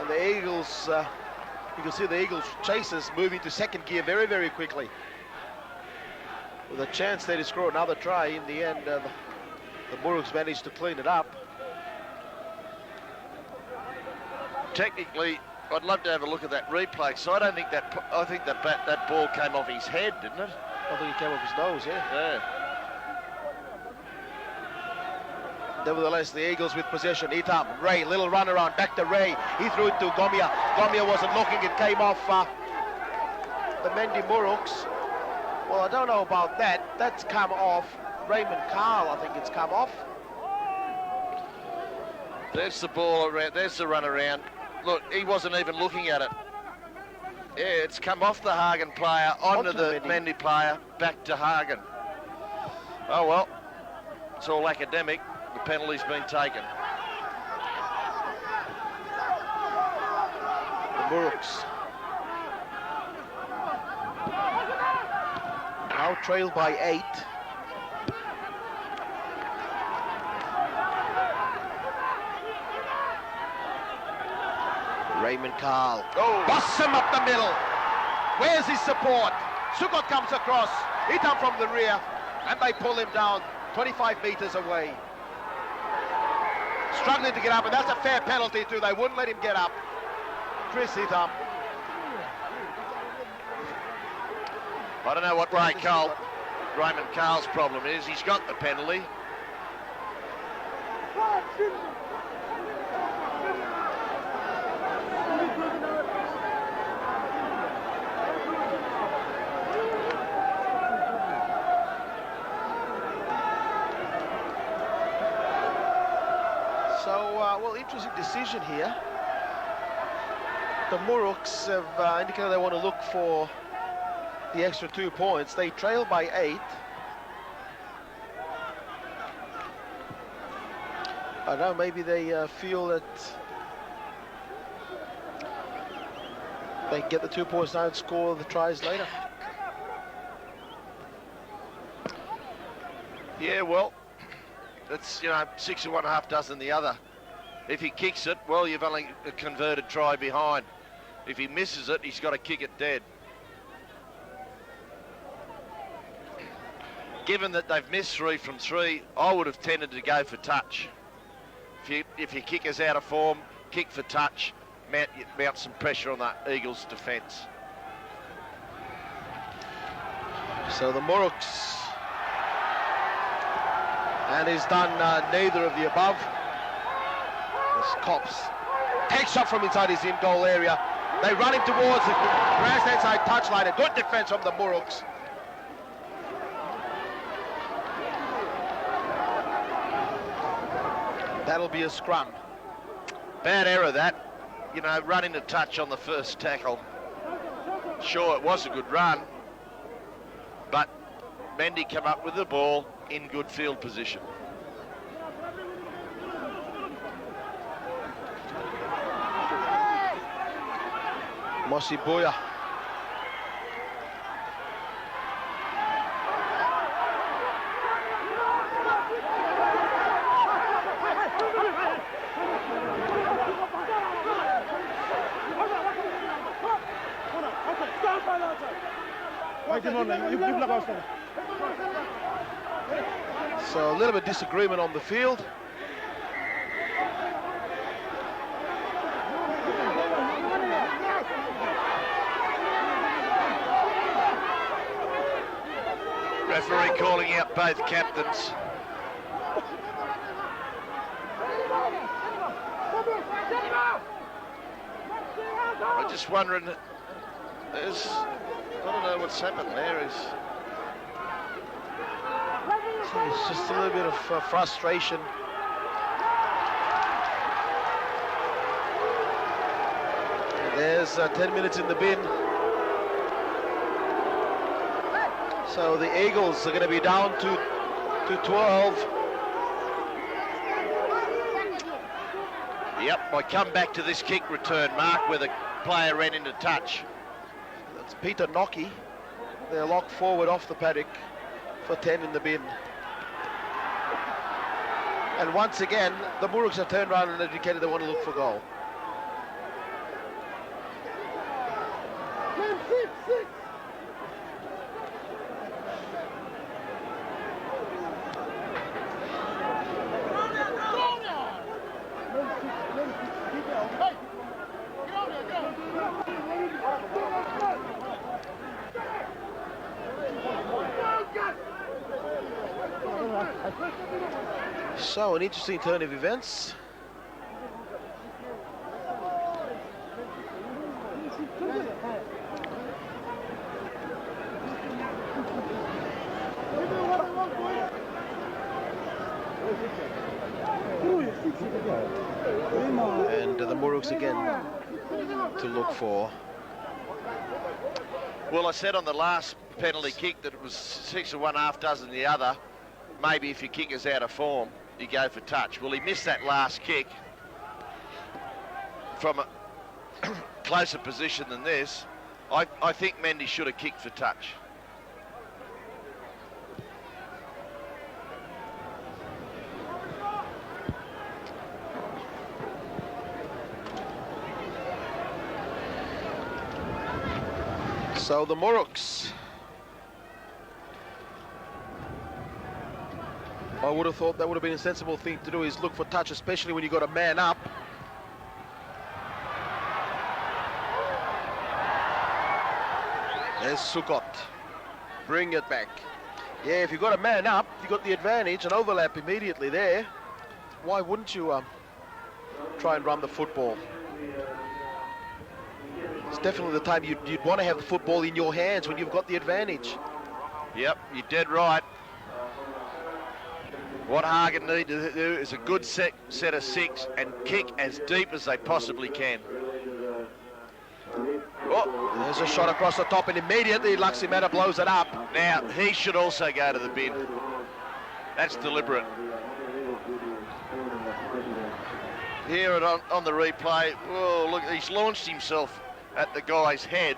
And the Eagles, you can see the Eagles chasers moving to second gear very, very quickly. With a chance there to score another try. In the end, the Muruks managed to clean it up. Technically, I'd love to have a look at that replay. So I don't think I think that ball came off his head, didn't it? I think it came off his nose, yeah. Yeah. Nevertheless, the Eagles with possession. Itam, Ray, little run around, back to Ray. He threw it to Gomia. Gomia wasn't looking, it came off the Mendi Muruks. Well, I don't know about that. That's come off Raymond Carl, I think it's come off. There's the ball around, there's the run around. Look, he wasn't even looking at it. Yeah, it's come off the Hagen player, onto the Mendi player, back to Hagen. Oh well, it's all academic. The penalty's been taken. The Muruks now trailed by 8. Raymond Carl. Busts him up the middle. Where's his support? Sukot comes across. Itam from the rear. And they pull him down 25 metres away. Struggling to get up, and that's a fair penalty too. They wouldn't let him get up. Chris Itam. I don't know what Raymond Carl's problem is. He's got the penalty. Well, interesting decision here. The Muruks have indicated they want to look for the extra 2 points. They trail by 8. I don't know, maybe they feel that they can get the 2 points now and score the tries later. Yeah, well, that's, 6 of one, half dozen the other. If he kicks it, well, you've only a converted try behind. If he misses it, he's got to kick it dead. Given that they've missed 3 from 3, I would have tended to go for touch. If your kicker's out of form, kick for touch, mount some pressure on the Eagles' defence. So the Muruks, and he's done neither of the above. This Cops takes shot from inside his in-goal area. They run him towards the right-hand side touchline. A good defence from the Muruks. That'll be a scrum. Bad error that. Run into touch on the first tackle. Sure, it was a good run, but Mendy came up with the ball in good field position. Mosi Buya So a little bit of disagreement on the field. Referee calling out both captains. I'm just wondering, I don't know what's happened there. It's just a little bit of frustration. There's 10 minutes in the bin. So the Eagles are going to be down to 12. Yep, I come back to this kick return, Mark, where the player ran into touch. That's Peter Nocky. They're locked forward off the paddock for 10 in the bin. And once again, the Muruks have turned around and indicated they want to look for goal. So, an interesting turn of events. And the Muruks again to look for. Well, I said on the last penalty kick that it was 6 of one, half dozen the other. Maybe if your kicker's out of form, you go for touch. Well, he missed that last kick from a closer position than this. I think Mendy should have kicked for touch. So the Muruks, I would have thought that would have been a sensible thing to do, is look for touch, especially when you got a man up. There's Sukot. Bring it back. Yeah, if you've got a man up, you've got the advantage, an overlap immediately there. Why wouldn't you try and run the football? It's definitely the time you'd want to have the football in your hands when you've got the advantage. Yep, you're dead right. What Hagen need to do is a good set of 6 and kick as deep as they possibly can. Oh, there's a shot across the top, and immediately Laksimata blows it up. Now, he should also go to the bin. That's deliberate. Here on the replay, oh, look, he's launched himself at the guy's head.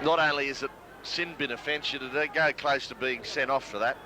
Not only is it sin bin offence, you to go close to being sent off for that.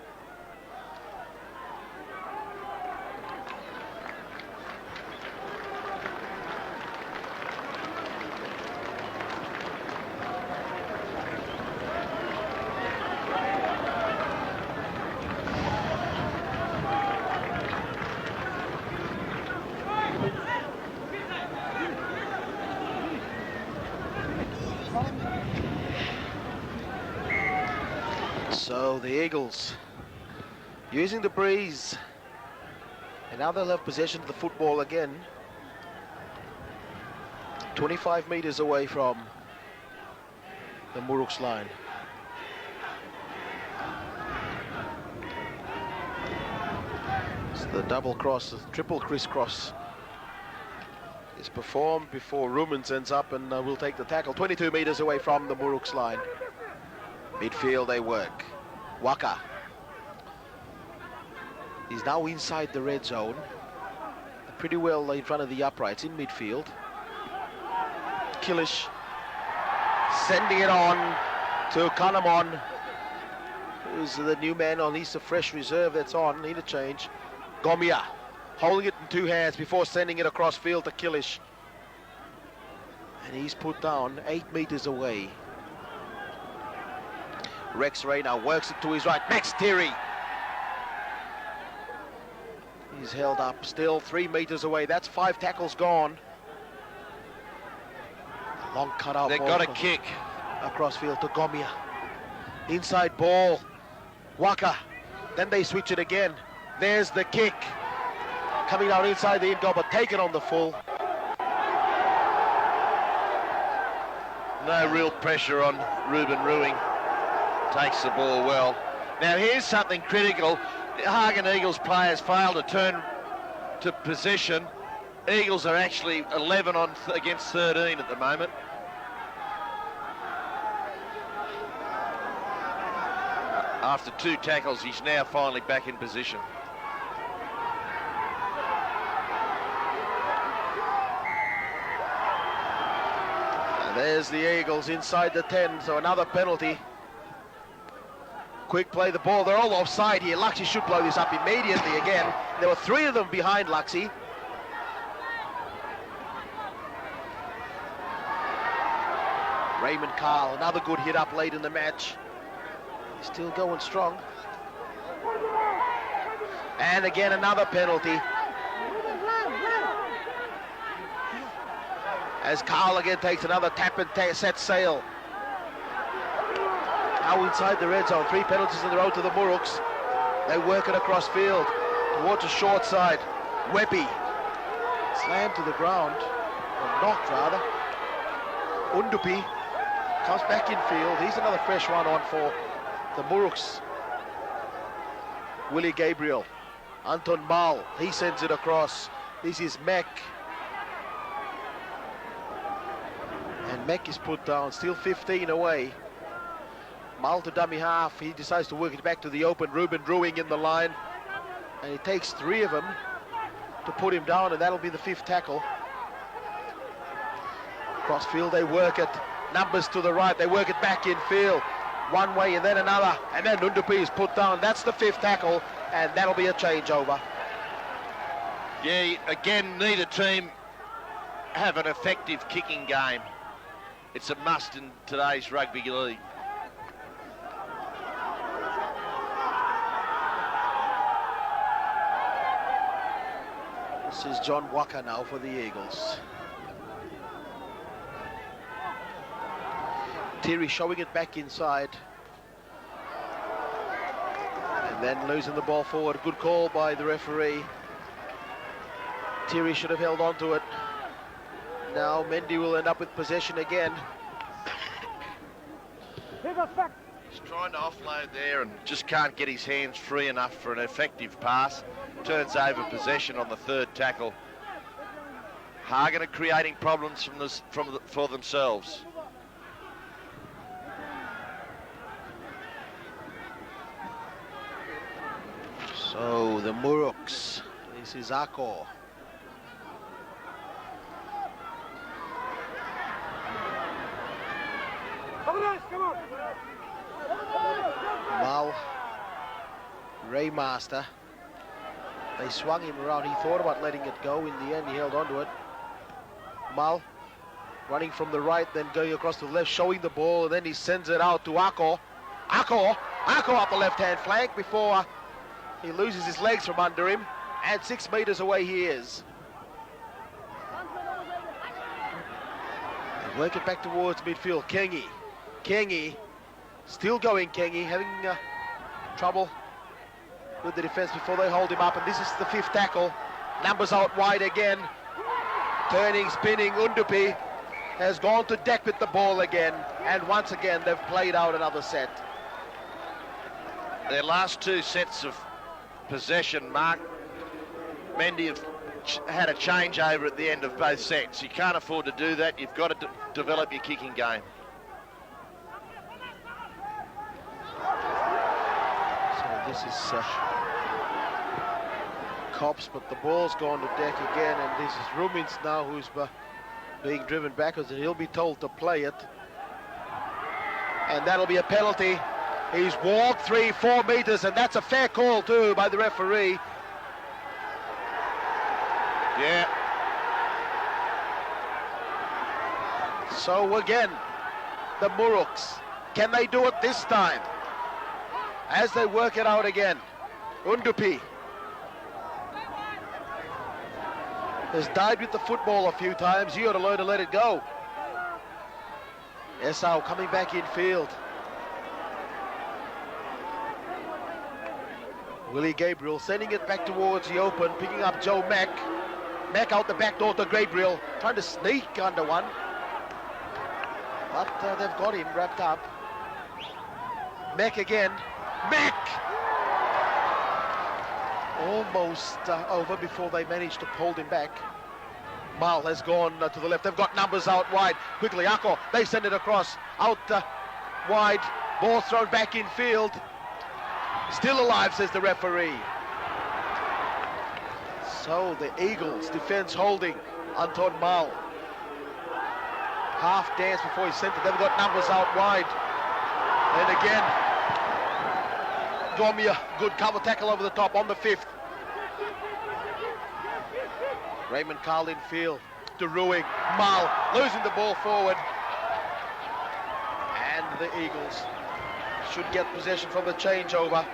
So the Eagles using the breeze, and now they'll have possession of the football again. 25 meters away from the Muruks line. So the double cross, the triple crisscross is performed before Rumens ends up and will take the tackle. 22 meters away from the Muruks line. Midfield they work. Waka. He's now inside the red zone. Pretty well in front of the uprights in midfield. Killish sending it on to Kanamon, who's the new man on Easter Fresh Reserve that's on, interchange. Gomia holding it in 2 hands before sending it across field to Killish. And he's put down 8 meters away. Rex Ray now works it to his right. Max Terry. He's held up, still 3 meters away. That's 5 tackles gone. A long cutout. They've got a kick. Across field to Gomia. Inside ball. Waka. Then they switch it again. There's the kick. Coming out inside the in goal, but taken on the full. No real pressure on Ruben Ruing. Takes the ball well. Now here's something critical. Hagen Eagles players fail to turn to possession. Eagles are actually 11 on against 13 at the moment. After 2 tackles, he's now finally back in position. And there's the Eagles inside the 10, so another penalty. Quick play the ball, they're all offside here. Luxy should blow this up immediately again. There were 3 of them behind Luxy. Raymond Carl, another good hit up late in the match. He's still going strong. And again another penalty. As Carl again takes another tap and set sail. Now inside the red zone, 3 penalties in the row to the Muruks. They work it across field towards the short side. Webby slammed to the ground, or knocked rather. Undupi comes back in field. He's another fresh one on for the Muruks. Willie Gabriel, Anton Mal, he sends it across. This is Mack. And Mack is put down, still 15 away. Mal to dummy half, he decides to work it back to the open. Ruben Ruing in the line, and it takes 3 of them to put him down, and that'll be the 5th tackle. Cross field, they work it. Numbers to the right, they work it back in field. One way and then another, and then Undupi is put down. That's the 5th tackle, and that'll be a changeover. Yeah, again, neither team have an effective kicking game. It's a must in today's rugby league. This is John Waka now for the Eagles. Terry showing it back inside. And then losing the ball forward. Good call by the referee. Terry should have held on to it. Now Mendy will end up with possession again. He's trying to offload there and just can't get his hands free enough for an effective pass. Turns over possession on the 3rd tackle. Hagen are creating problems for themselves. So the Muruks, this is Ako. Mal, Raymaster. They swung him around. He thought about letting it go. In the end, he held on to it. Mal running from the right, then going across to the left, showing the ball, and then he sends it out to Ako. Ako up the left-hand flank before he loses his legs from under him, and 6 meters away he is. They work it back towards midfield. Kengi, still going Kengi, having trouble with the defense before they hold him up, and this is the 5th tackle. Numbers out wide again. Turning, spinning, Undupi has gone to deck with the ball again, and once again they've played out another set. Their last 2 sets of possession, Mark, Mendy have had a changeover at the end of both sets. You can't afford to do that. You've got to develop your kicking game. So this is Cops, but the ball's gone to deck again, and this is Rumins now who's being driven backwards, and he'll be told to play it. And that'll be a penalty. He's walked 3-4 meters, and that's a fair call too by the referee. Yeah. So again, the Muruks, can they do it this time? As they work it out again, Undupi has died with the football a few times. You got to learn to let it go. Esau coming back in field. Willie Gabriel sending it back towards the open, picking up Joe Mack. Mack out the back door to Gabriel, trying to sneak under one. But they've got him wrapped up. Mack again. Mack! Almost over before they managed to hold him back. Mal has gone to the left. They've got numbers out wide. Quickly, Ako, they send it across. Out wide. Ball thrown back in field. Still alive, says the referee. So the Eagles defense holding Anton Mal. Half dance before he sent it. They've got numbers out wide. And again, Gomia, good cover tackle over the top on the 5th. Raymond Carl in field. DeRuing, Mal losing the ball forward. And the Eagles should get possession from the changeover.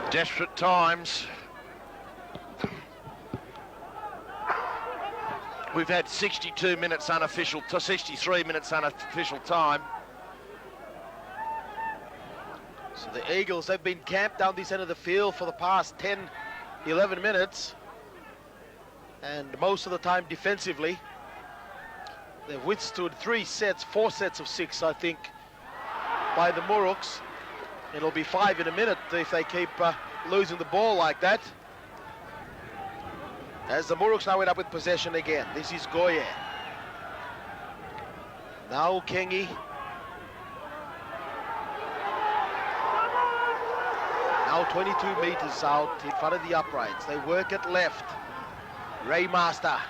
Desperate times. We've had 62 minutes unofficial, 63 minutes unofficial time. So the Eagles, they've been camped down this end of the field for the past 10, 11 minutes. And most of the time defensively. They've withstood 4 sets of 6, I think, by the Muruks. It'll be 5 in a minute if they keep losing the ball like that. As the Muruks now end up with possession again. This is Goye. Now Kengi. Now 22 meters out in front of the uprights. They work it left. Raymaster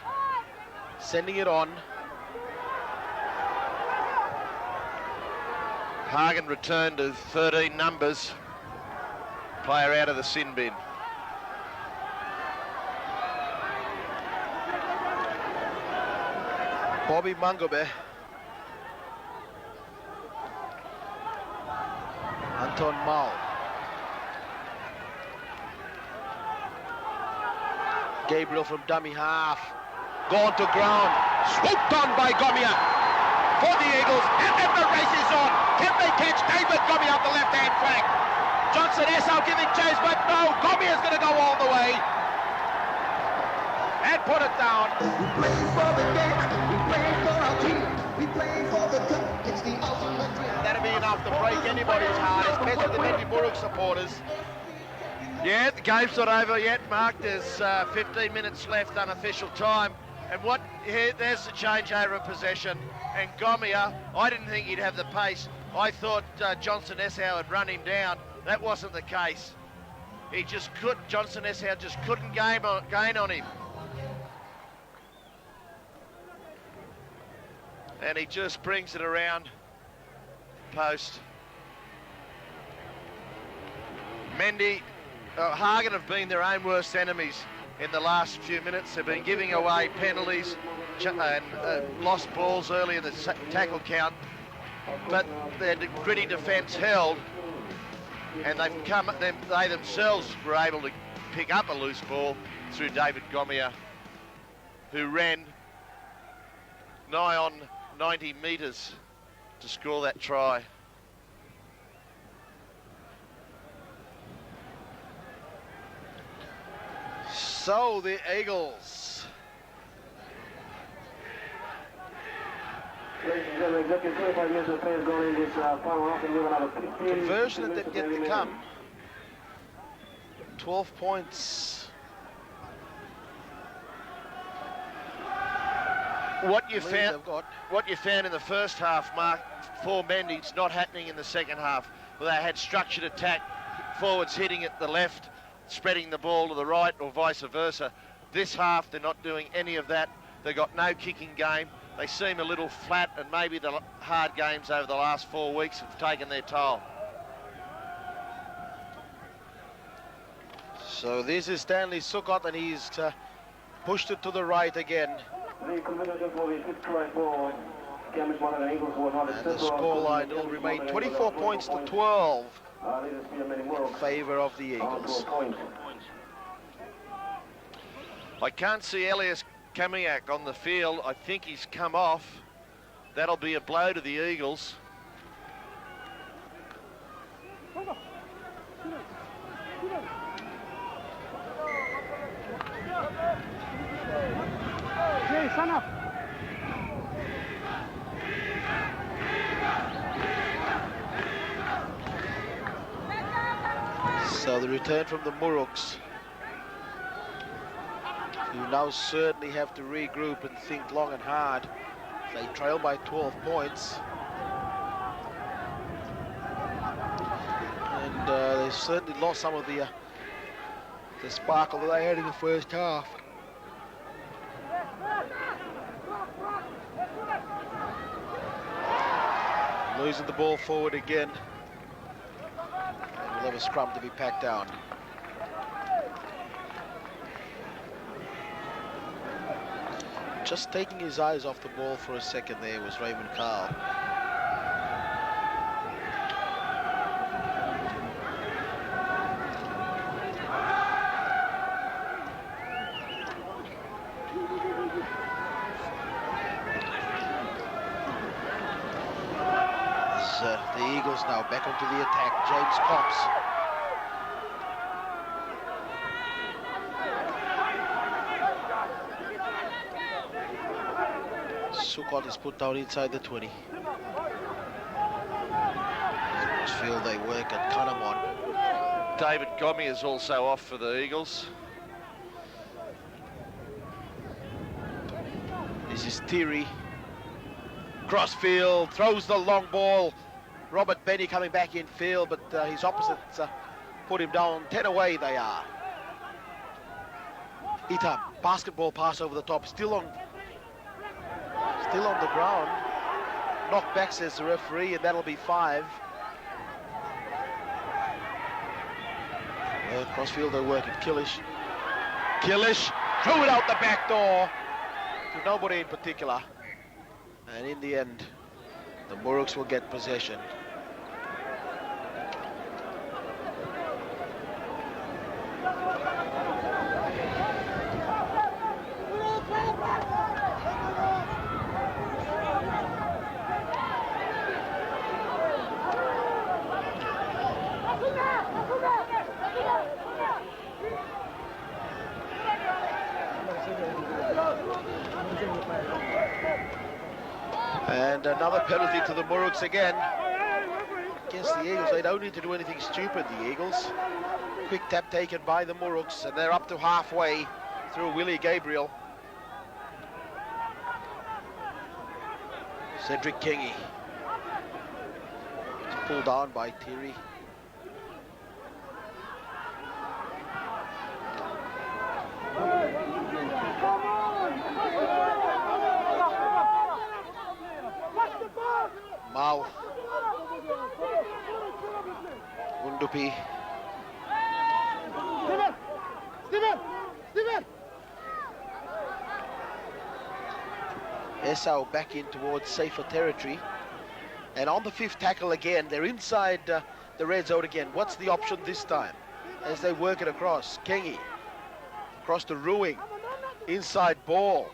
sending it on. Hagen returned to 13 numbers. Player out of the sin bin. Bobby Mangobe. Anton Mal. Gabriel from dummy half. Gone to ground. Swooped on by Gomia for the Eagles. And then the race is on. Can they catch David Gomia up the left-hand flank? Johnson Esau giving chase, but no. Gomia's going to go all the way. And put it down. We play for the game, we play for our team, we play for the cup, it's the ultimate dream. That'll be enough to break anybody's heart, especially the MENDI Muruk supporters. Yeah, the game's not over yet, Mark. There's 15 minutes left unofficial time. And there's the changeover of possession. And Gomia, I didn't think he'd have the pace. I thought Johnson Esau had run him down. That wasn't the case. Johnson Esau just couldn't gain on him. And he just brings it around post. MENDI, Hagen have been their own worst enemies in the last few minutes. They've been giving away penalties and lost balls early in the tackle count, but their gritty defence held, and they themselves were able to pick up a loose ball through David Gomia, who ran nigh on 90 metres to score that try. So the Eagles. Ladies and gentlemen, exactly 25 minutes of play is going in this final half, and we're going to have a 15. Conversion that they've yet to come. 12 points. What you found in the first half, Mark, for MENDI, it's not happening in the second half. Well, they had structured attack, forwards hitting at the left, spreading the ball to the right, or vice versa. This half, they're not doing any of that. They've got no kicking game. They seem a little flat, and maybe the hard games over the last 4 weeks have taken their toll. So this is Stanley Sukkot, and he's pushed it to the right again. And the scoreline will remain 24 points to 12 in favour of the Eagles. I can't see Elias Kamiak on the field. I think he's come off. That'll be a blow to the Eagles. So the return from the Muruks, who now certainly have to regroup and think long and hard. They trail by 12 points. And they certainly lost some of the sparkle that they had in the first half. Losing the ball forward again. We'll have a scrum to be packed down. Just taking his eyes off the ball for a second there was Raymond Carl. The Eagles now back onto the attack. James Cops. Sukkot is put down inside the 20. Feel they work at Kanamon. David Gomi is also off for the Eagles. This is Thierry. Crossfield, throws the long ball. Robert Benny coming back in field, but his opposites put him down. 10 away they are. Itam, basketball pass over the top, still on the ground. Knocked back, says the referee, and that'll be 5. Crossfield they work at Killish. Killish threw it out the back door to nobody in particular. And in the end, the Muruks will get possession. And another penalty to the Muruks again. Against the Eagles, they don't need to do anything stupid, the Eagles. Quick tap taken by the Muruks, and they're up to halfway through Willie Gabriel. Cedric Kingy. It's pulled down by Thierry. Mau. Undupi. Steven! Esau back in towards safer territory. And on the 5th tackle again, they're inside the red zone again. What's the option this time? As they work it across. Kengi. Across to Ruing. Inside ball.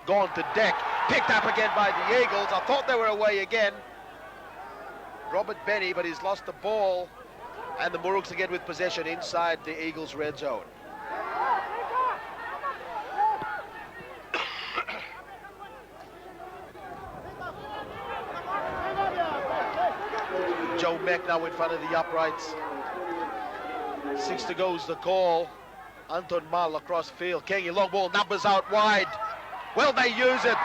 Gone to deck. Picked up again by the Eagles. I thought they were away again. Robert Benny, but he's lost the ball. And the Muruks again with possession inside the Eagles' red zone. Joe Meck now in front of the uprights. 6 to go is the call. Anton Mal across field. Kengi, long ball, numbers out wide. Will they use it?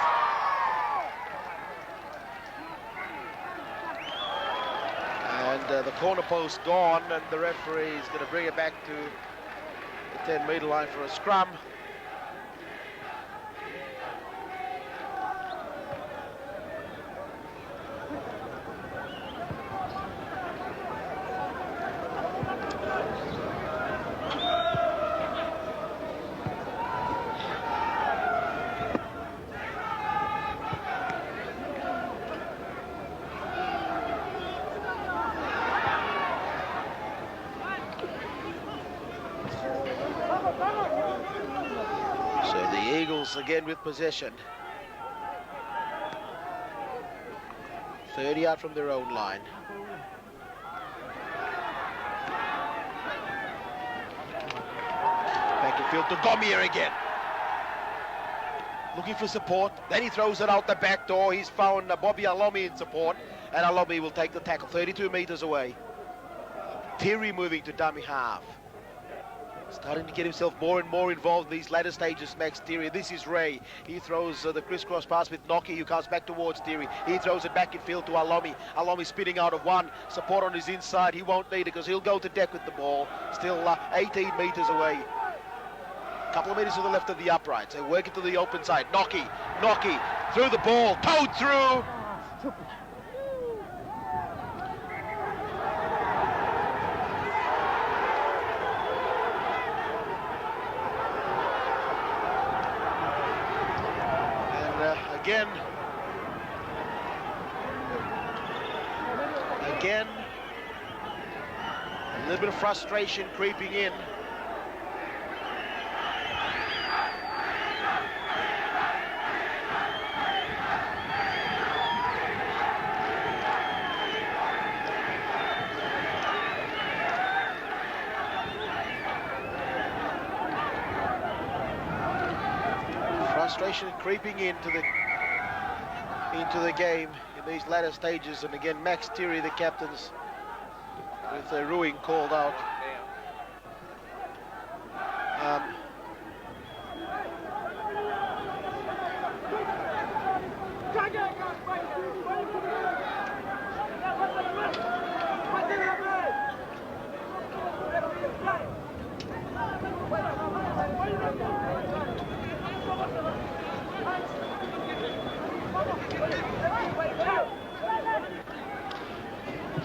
And the corner post gone, and the referee is going to bring it back to the 10-meter line for a scrum. Eagles again with possession. 30 out from their own line. Back in field to Gomier again. Looking for support. Then he throws it out the back door. He's found Bobby Alomi in support. And Alomi will take the tackle 32 metres away. Thierry moving to dummy half. Starting to get himself more and more involved in these latter stages, Max Thierry. This is Ray. He throws the crisscross pass with Noki, who comes back towards Thierry. He throws it back in field to Alomi. Alomi spinning out of one. Support on his inside. He won't need it because he'll go to deck with the ball. Still 18 metres away. Couple of metres to the left of the uprights. They work it to the open side. Noki through the ball. Towed through. Again, a little bit of frustration creeping in. Frustration creeping into the game in these latter stages, and again Max Thierry, the captains, with Ruing called out.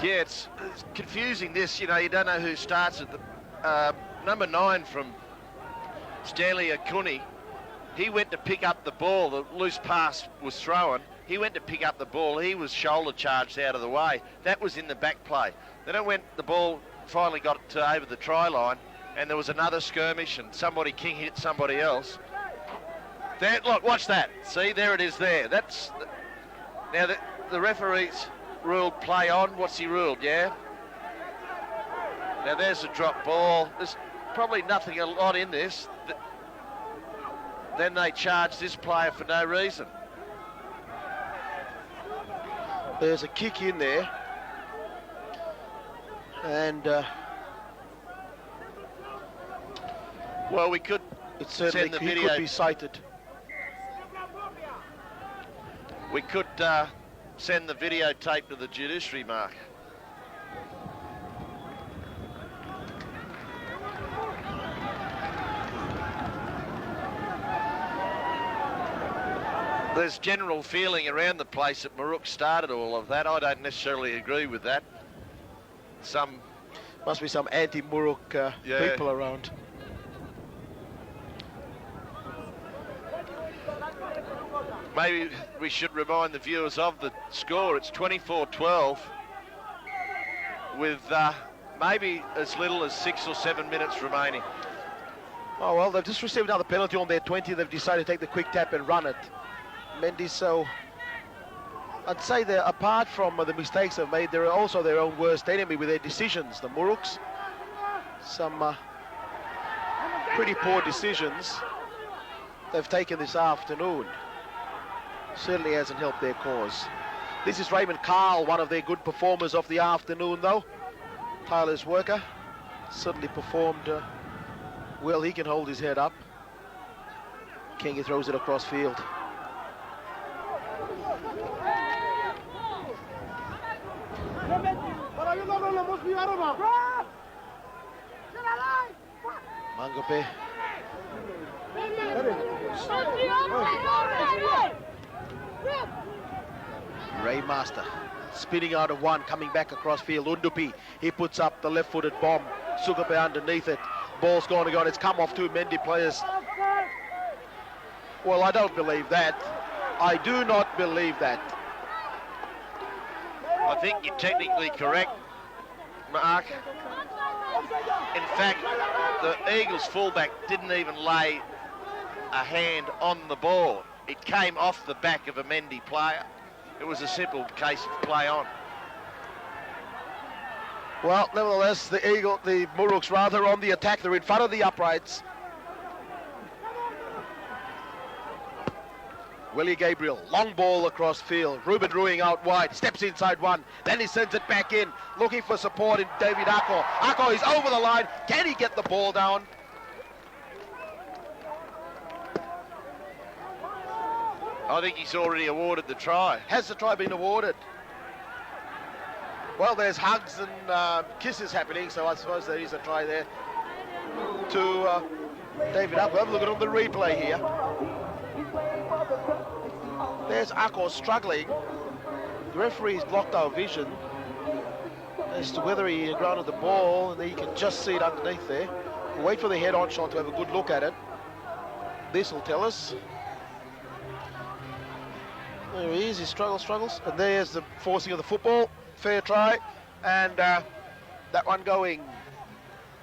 Yeah, it's confusing this, you know, you don't know who starts at the number 9 from Stanley Akuni. He went to pick up the ball, the loose pass was thrown. He went to pick up the ball, he was shoulder charged out of the way. That was in the back play. Then it went, the ball finally got over the try line, and there was another skirmish and somebody king hit somebody else. There, look, watch that. See, there it is there. That's, now the referee's ruled play on. What's he ruled? Yeah. Now there's a drop ball. There's probably nothing a lot in this. Then they charge this player for no reason. There's a kick in there, and well, we could certainly send the video. Could be cited. We could send the videotape to the judiciary, Mark. There's general feeling around the place that MURUKS started all of that. I don't necessarily agree with that. Must be some anti-MURUK people around. Maybe we should remind the viewers of the score. It's 24-12 with maybe as little as 6 or 7 minutes remaining. Oh, well, they've just received another penalty on their 20. They've decided to take the quick tap and run it. MENDI, so I'd say that apart from the mistakes they've made, they're also their own worst enemy with their decisions. The MURUKS, some pretty poor decisions they've taken this afternoon. Certainly hasn't helped their cause. This is Raymond Carl, one of their good performers of the afternoon, though. Tyler's worker certainly performed well. He can hold his head up. Kengi throws it across field. Mangope. Ray Master spinning out of one, coming back across field. Undupi, he puts up the left-footed bomb. Sugape underneath it. Ball's gone to go. It's come off 2 MENDI players. Well, I don't believe that. I do not believe that. I think you're technically correct, Mark. In fact, the Eagles fullback didn't even lay a hand on the ball. It came off the back of a Mendy player. It was a simple case of play on. Well, nevertheless, the Muruks rather on the attack. They're in front of the uprights. Willie Gabriel, long ball across field. Ruben Ruing out wide, steps inside one. Then he sends it back in, looking for support in David Ako. Ako is over the line. Can he get the ball down? I think he's already awarded the try. Has the try been awarded? Well, there's hugs and kisses happening, so I suppose there is a try there to David Ako. Have a look at on the replay here. There's Ako struggling. The referee's blocked our vision as to whether he grounded the ball, and you can just see it underneath there. We'll wait for the head-on shot to have a good look at it. This will tell us. There he is, he struggles, and there's the forcing of the football. Fair try, and that one going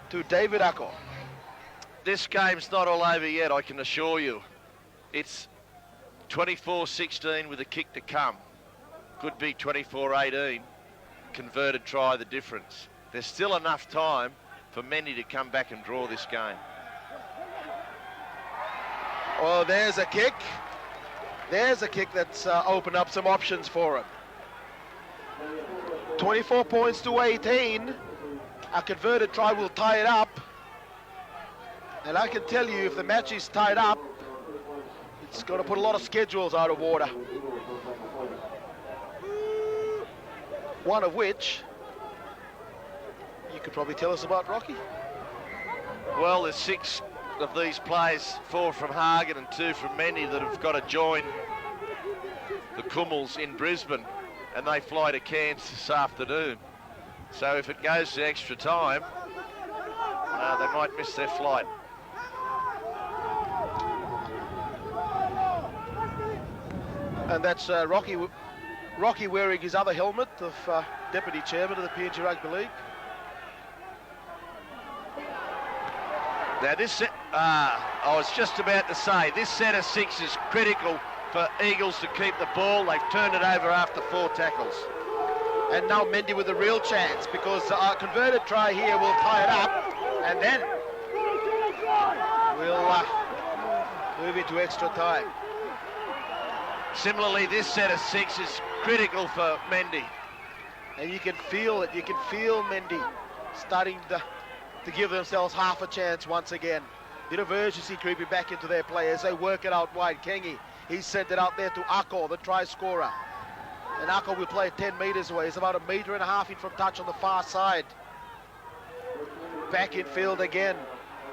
to David Ako. This game's not all over yet, I can assure you. It's 24-16 with a kick to come. Could be 24-18. Converted try the difference. There's still enough time for Mendy to come back and draw this game. Oh, there's a kick. There's a kick that's opened up some options for him. 24 points to 18. A converted try will tie it up. And I can tell you, if the match is tied up, it's going to put a lot of schedules out of order. One of which you could probably tell us about, Rocky. Well, there's 6 of these players, 4 from Hagen and 2 from Mendy, that have got to join the Kumuls in Brisbane, and they fly to Cairns this afternoon. So if it goes to extra time, they might miss their flight. And that's Rocky wearing his other helmet of Deputy Chairman of the PNG Rugby League. Now this, I was just about to say, this set of 6 is critical for Eagles to keep the ball. They've turned it over after 4 tackles. And now Mendy with a real chance, because our converted try here will tie it up, and then we'll move into extra time. Similarly, this set of 6 is critical for Mendy. And you can feel it. You can feel Mendy starting to give themselves half a chance once again. Bit of urgency creeping back into their play as they work it out wide. Kengi, he sent it out there to Ako, the try scorer. And Ako will play 10 metres away. He's about 1.5 metres in from touch on the far side. Back in field again.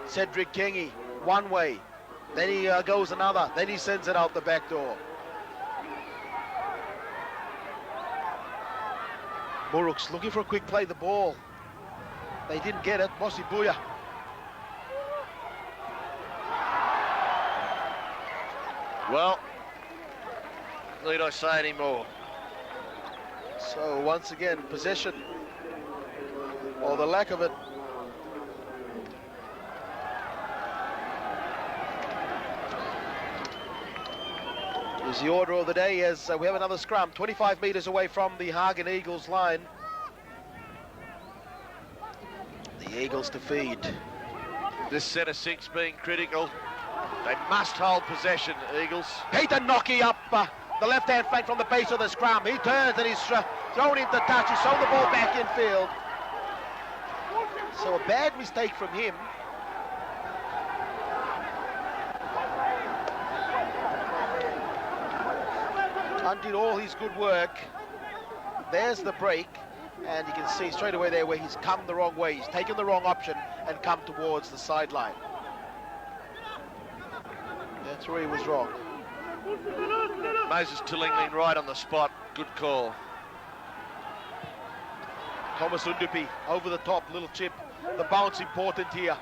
Cedric Kengi, one way. Then he goes another. Then he sends it out the back door. Muruks looking for a quick play, the ball. They didn't get it. Mosi Buya. Well, need I say any more? So once again, possession, or the lack of it. Is the order of the day as we have another scrum, 25 metres away from the Hagen Eagles line. The Eagles to feed. This set of 6 being critical. They must hold possession, Eagles. Peter Nocky up the left-hand flank from the base of the scrum. He turns and he's thrown into touch. He's thrown the ball back in field. So a bad mistake from him. Undid all his good work. There's the break, and you can see straight away there where he's come the wrong way. He's taken the wrong option and come towards the sideline. That's where he was wrong. Moses Tillingling right on the spot. Good call. Thomas Undupi over the top, little chip. The bounce important here.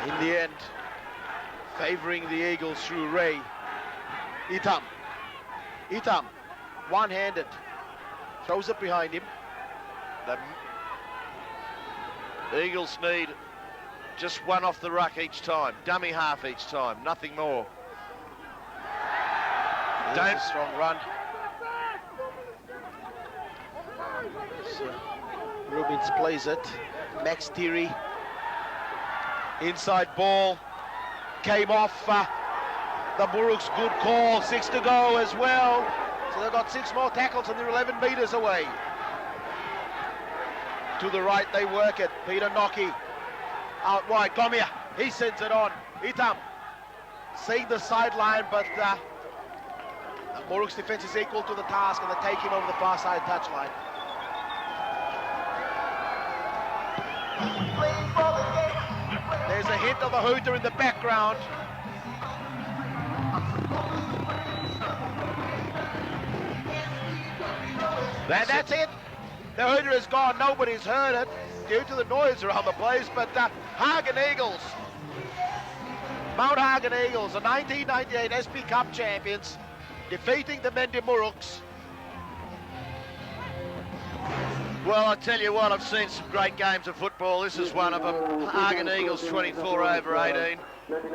In the end, favouring the Eagles through Ray. Itam, one-handed, throws it behind him. The Eagles need Just one off the ruck each time, dummy half each time, nothing more. Don't. A strong run. So, Rubins plays it. Max Thierry. Inside ball. Came off. The Muruks, good call. 6 to go as well. So they've got 6 more tackles and they're 11 metres away. To the right they work it. Peter Nocky. Out wide. Gomia. He sends it on. Itam. Seeing the sideline, but Muruks' defence is equal to the task and they take him over the far side touchline. There's a hit of a hooter in the background. That's it. The hooter is gone. Nobody's heard it due to the noise around the place, but Hagen Eagles, Mount Hagen Eagles, the 1998 SP Cup champions, defeating the MENDI Muruks. Well, I tell you what, I've seen some great games of football. This is one of them. Hagen Eagles 24/18.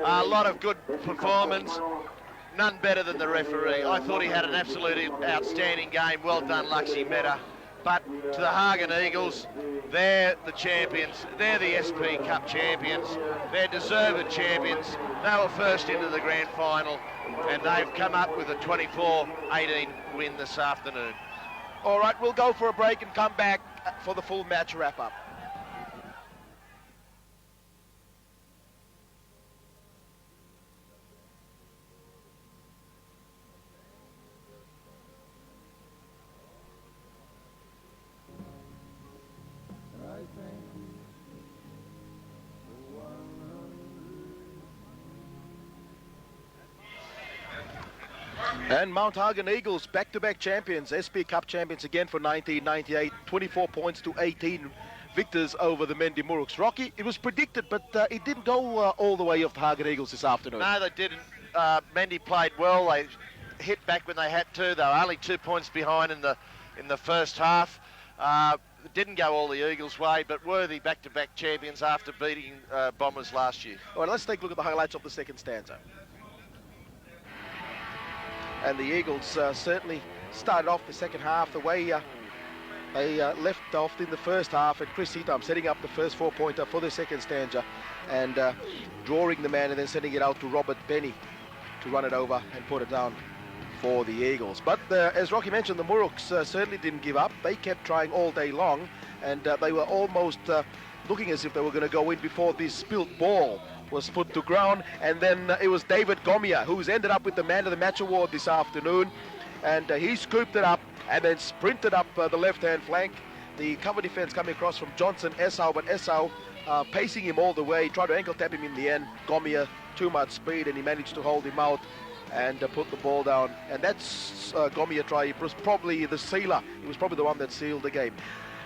A lot of good performance. None better than the referee. I thought he had an absolutely outstanding game. Well done, Luxie Meta. But to the Hagen Eagles, they're the champions. They're the SP Cup champions. They're deserved champions. They were first into the grand final, and they've come up with a 24/18 win this afternoon. All right, we'll go for a break and come back for the full match wrap-up. And Mount Hagen Eagles, back-to-back champions, SP Cup champions again for 1998, 24 points to 18 victors over the MENDI Muruks. Rocky, it was predicted, but it didn't go all the way of the Hagen Eagles this afternoon. No, they didn't. MENDI played well. They hit back when they had to. They were only 2 points behind in the first half. It didn't go all the Eagles' way, but worthy back-to-back champions after beating Bombers last year. All right, let's take a look at the highlights of the second stanza. And the Eagles certainly started off the second half the way they left off in the first half, and Chris Hitam setting up the first 4-pointer for the second stanza and drawing the man and then sending it out to Robert Benny to run it over and put it down for the Eagles. But as Rocky mentioned, the Muruks certainly didn't give up. They kept trying all day long, and they were almost looking as if they were going to go in before this spilt ball was put to ground, and then it was David Gomia who's ended up with the Man of the Match award this afternoon, and he scooped it up and then sprinted up the left-hand flank. The cover defense coming across from Johnson Esau, but Esau pacing him all the way, tried to ankle tap him in the end. Gomia too much speed, and he managed to hold him out and put the ball down, and that's Gomia try. It was probably the sealer. It was probably the one that sealed the game.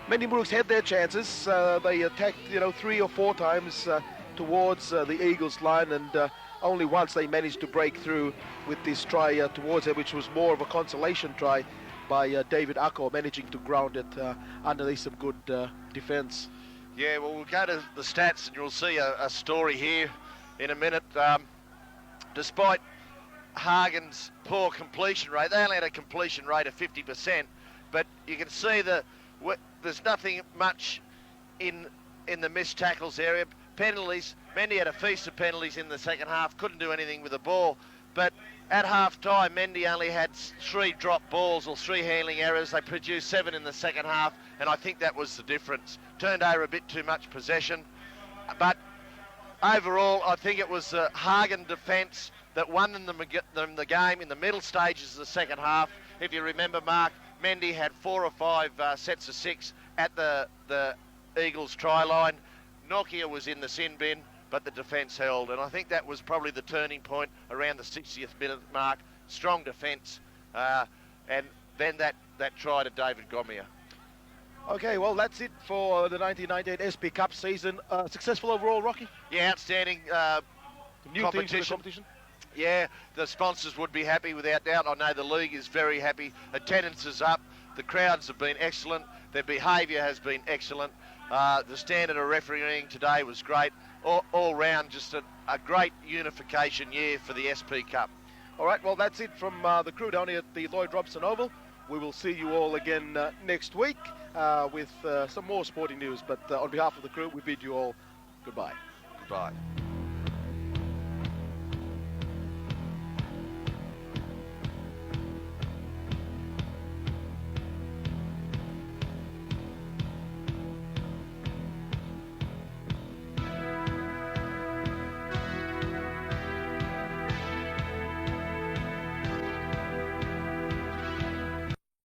MENDI Muruks had their chances. They attacked 3 or 4 times towards the Eagles line, and only once they managed to break through with this try towards it, which was more of a consolation try by David Ako, managing to ground it underneath some good defence. Yeah, well, we'll go to the stats and you'll see a story here in a minute. Despite Hagen's poor completion rate, they only had a completion rate of 50%, but you can see that there's nothing much in the missed tackles area. Penalties, MENDI had a feast of penalties in the second half, couldn't do anything with the ball, but at half-time MENDI only had 3 drop balls or 3 handling errors. They produced 7 in the second half, and I think that was the difference. Turned over a bit too much possession, but overall I think it was the Hagen defence that won them the game in the middle stages of the second half. If you remember, Mark, MENDI had 4 or 5 sets of 6 at the Eagles try line. Nokia was in the sin bin, but the defence held, and I think that was probably the turning point around the 60th minute mark. Strong defence, and then that try to David Gomia. Okay, well, that's it for the 1998 SP Cup season. Successful overall, Rocky? Yeah, outstanding New teams for the competition? Yeah, the sponsors would be happy without doubt. I know the league is very happy. Attendance is up. The crowds have been excellent. Their behaviour has been excellent. The standard of refereeing today was great. all round just a great unification year for the SP Cup. All right, well, that's it from the crew down here at the Lloyd Robson Oval. We will see you all again next week with some more sporting news. But on behalf of the crew, we bid you all goodbye. Goodbye.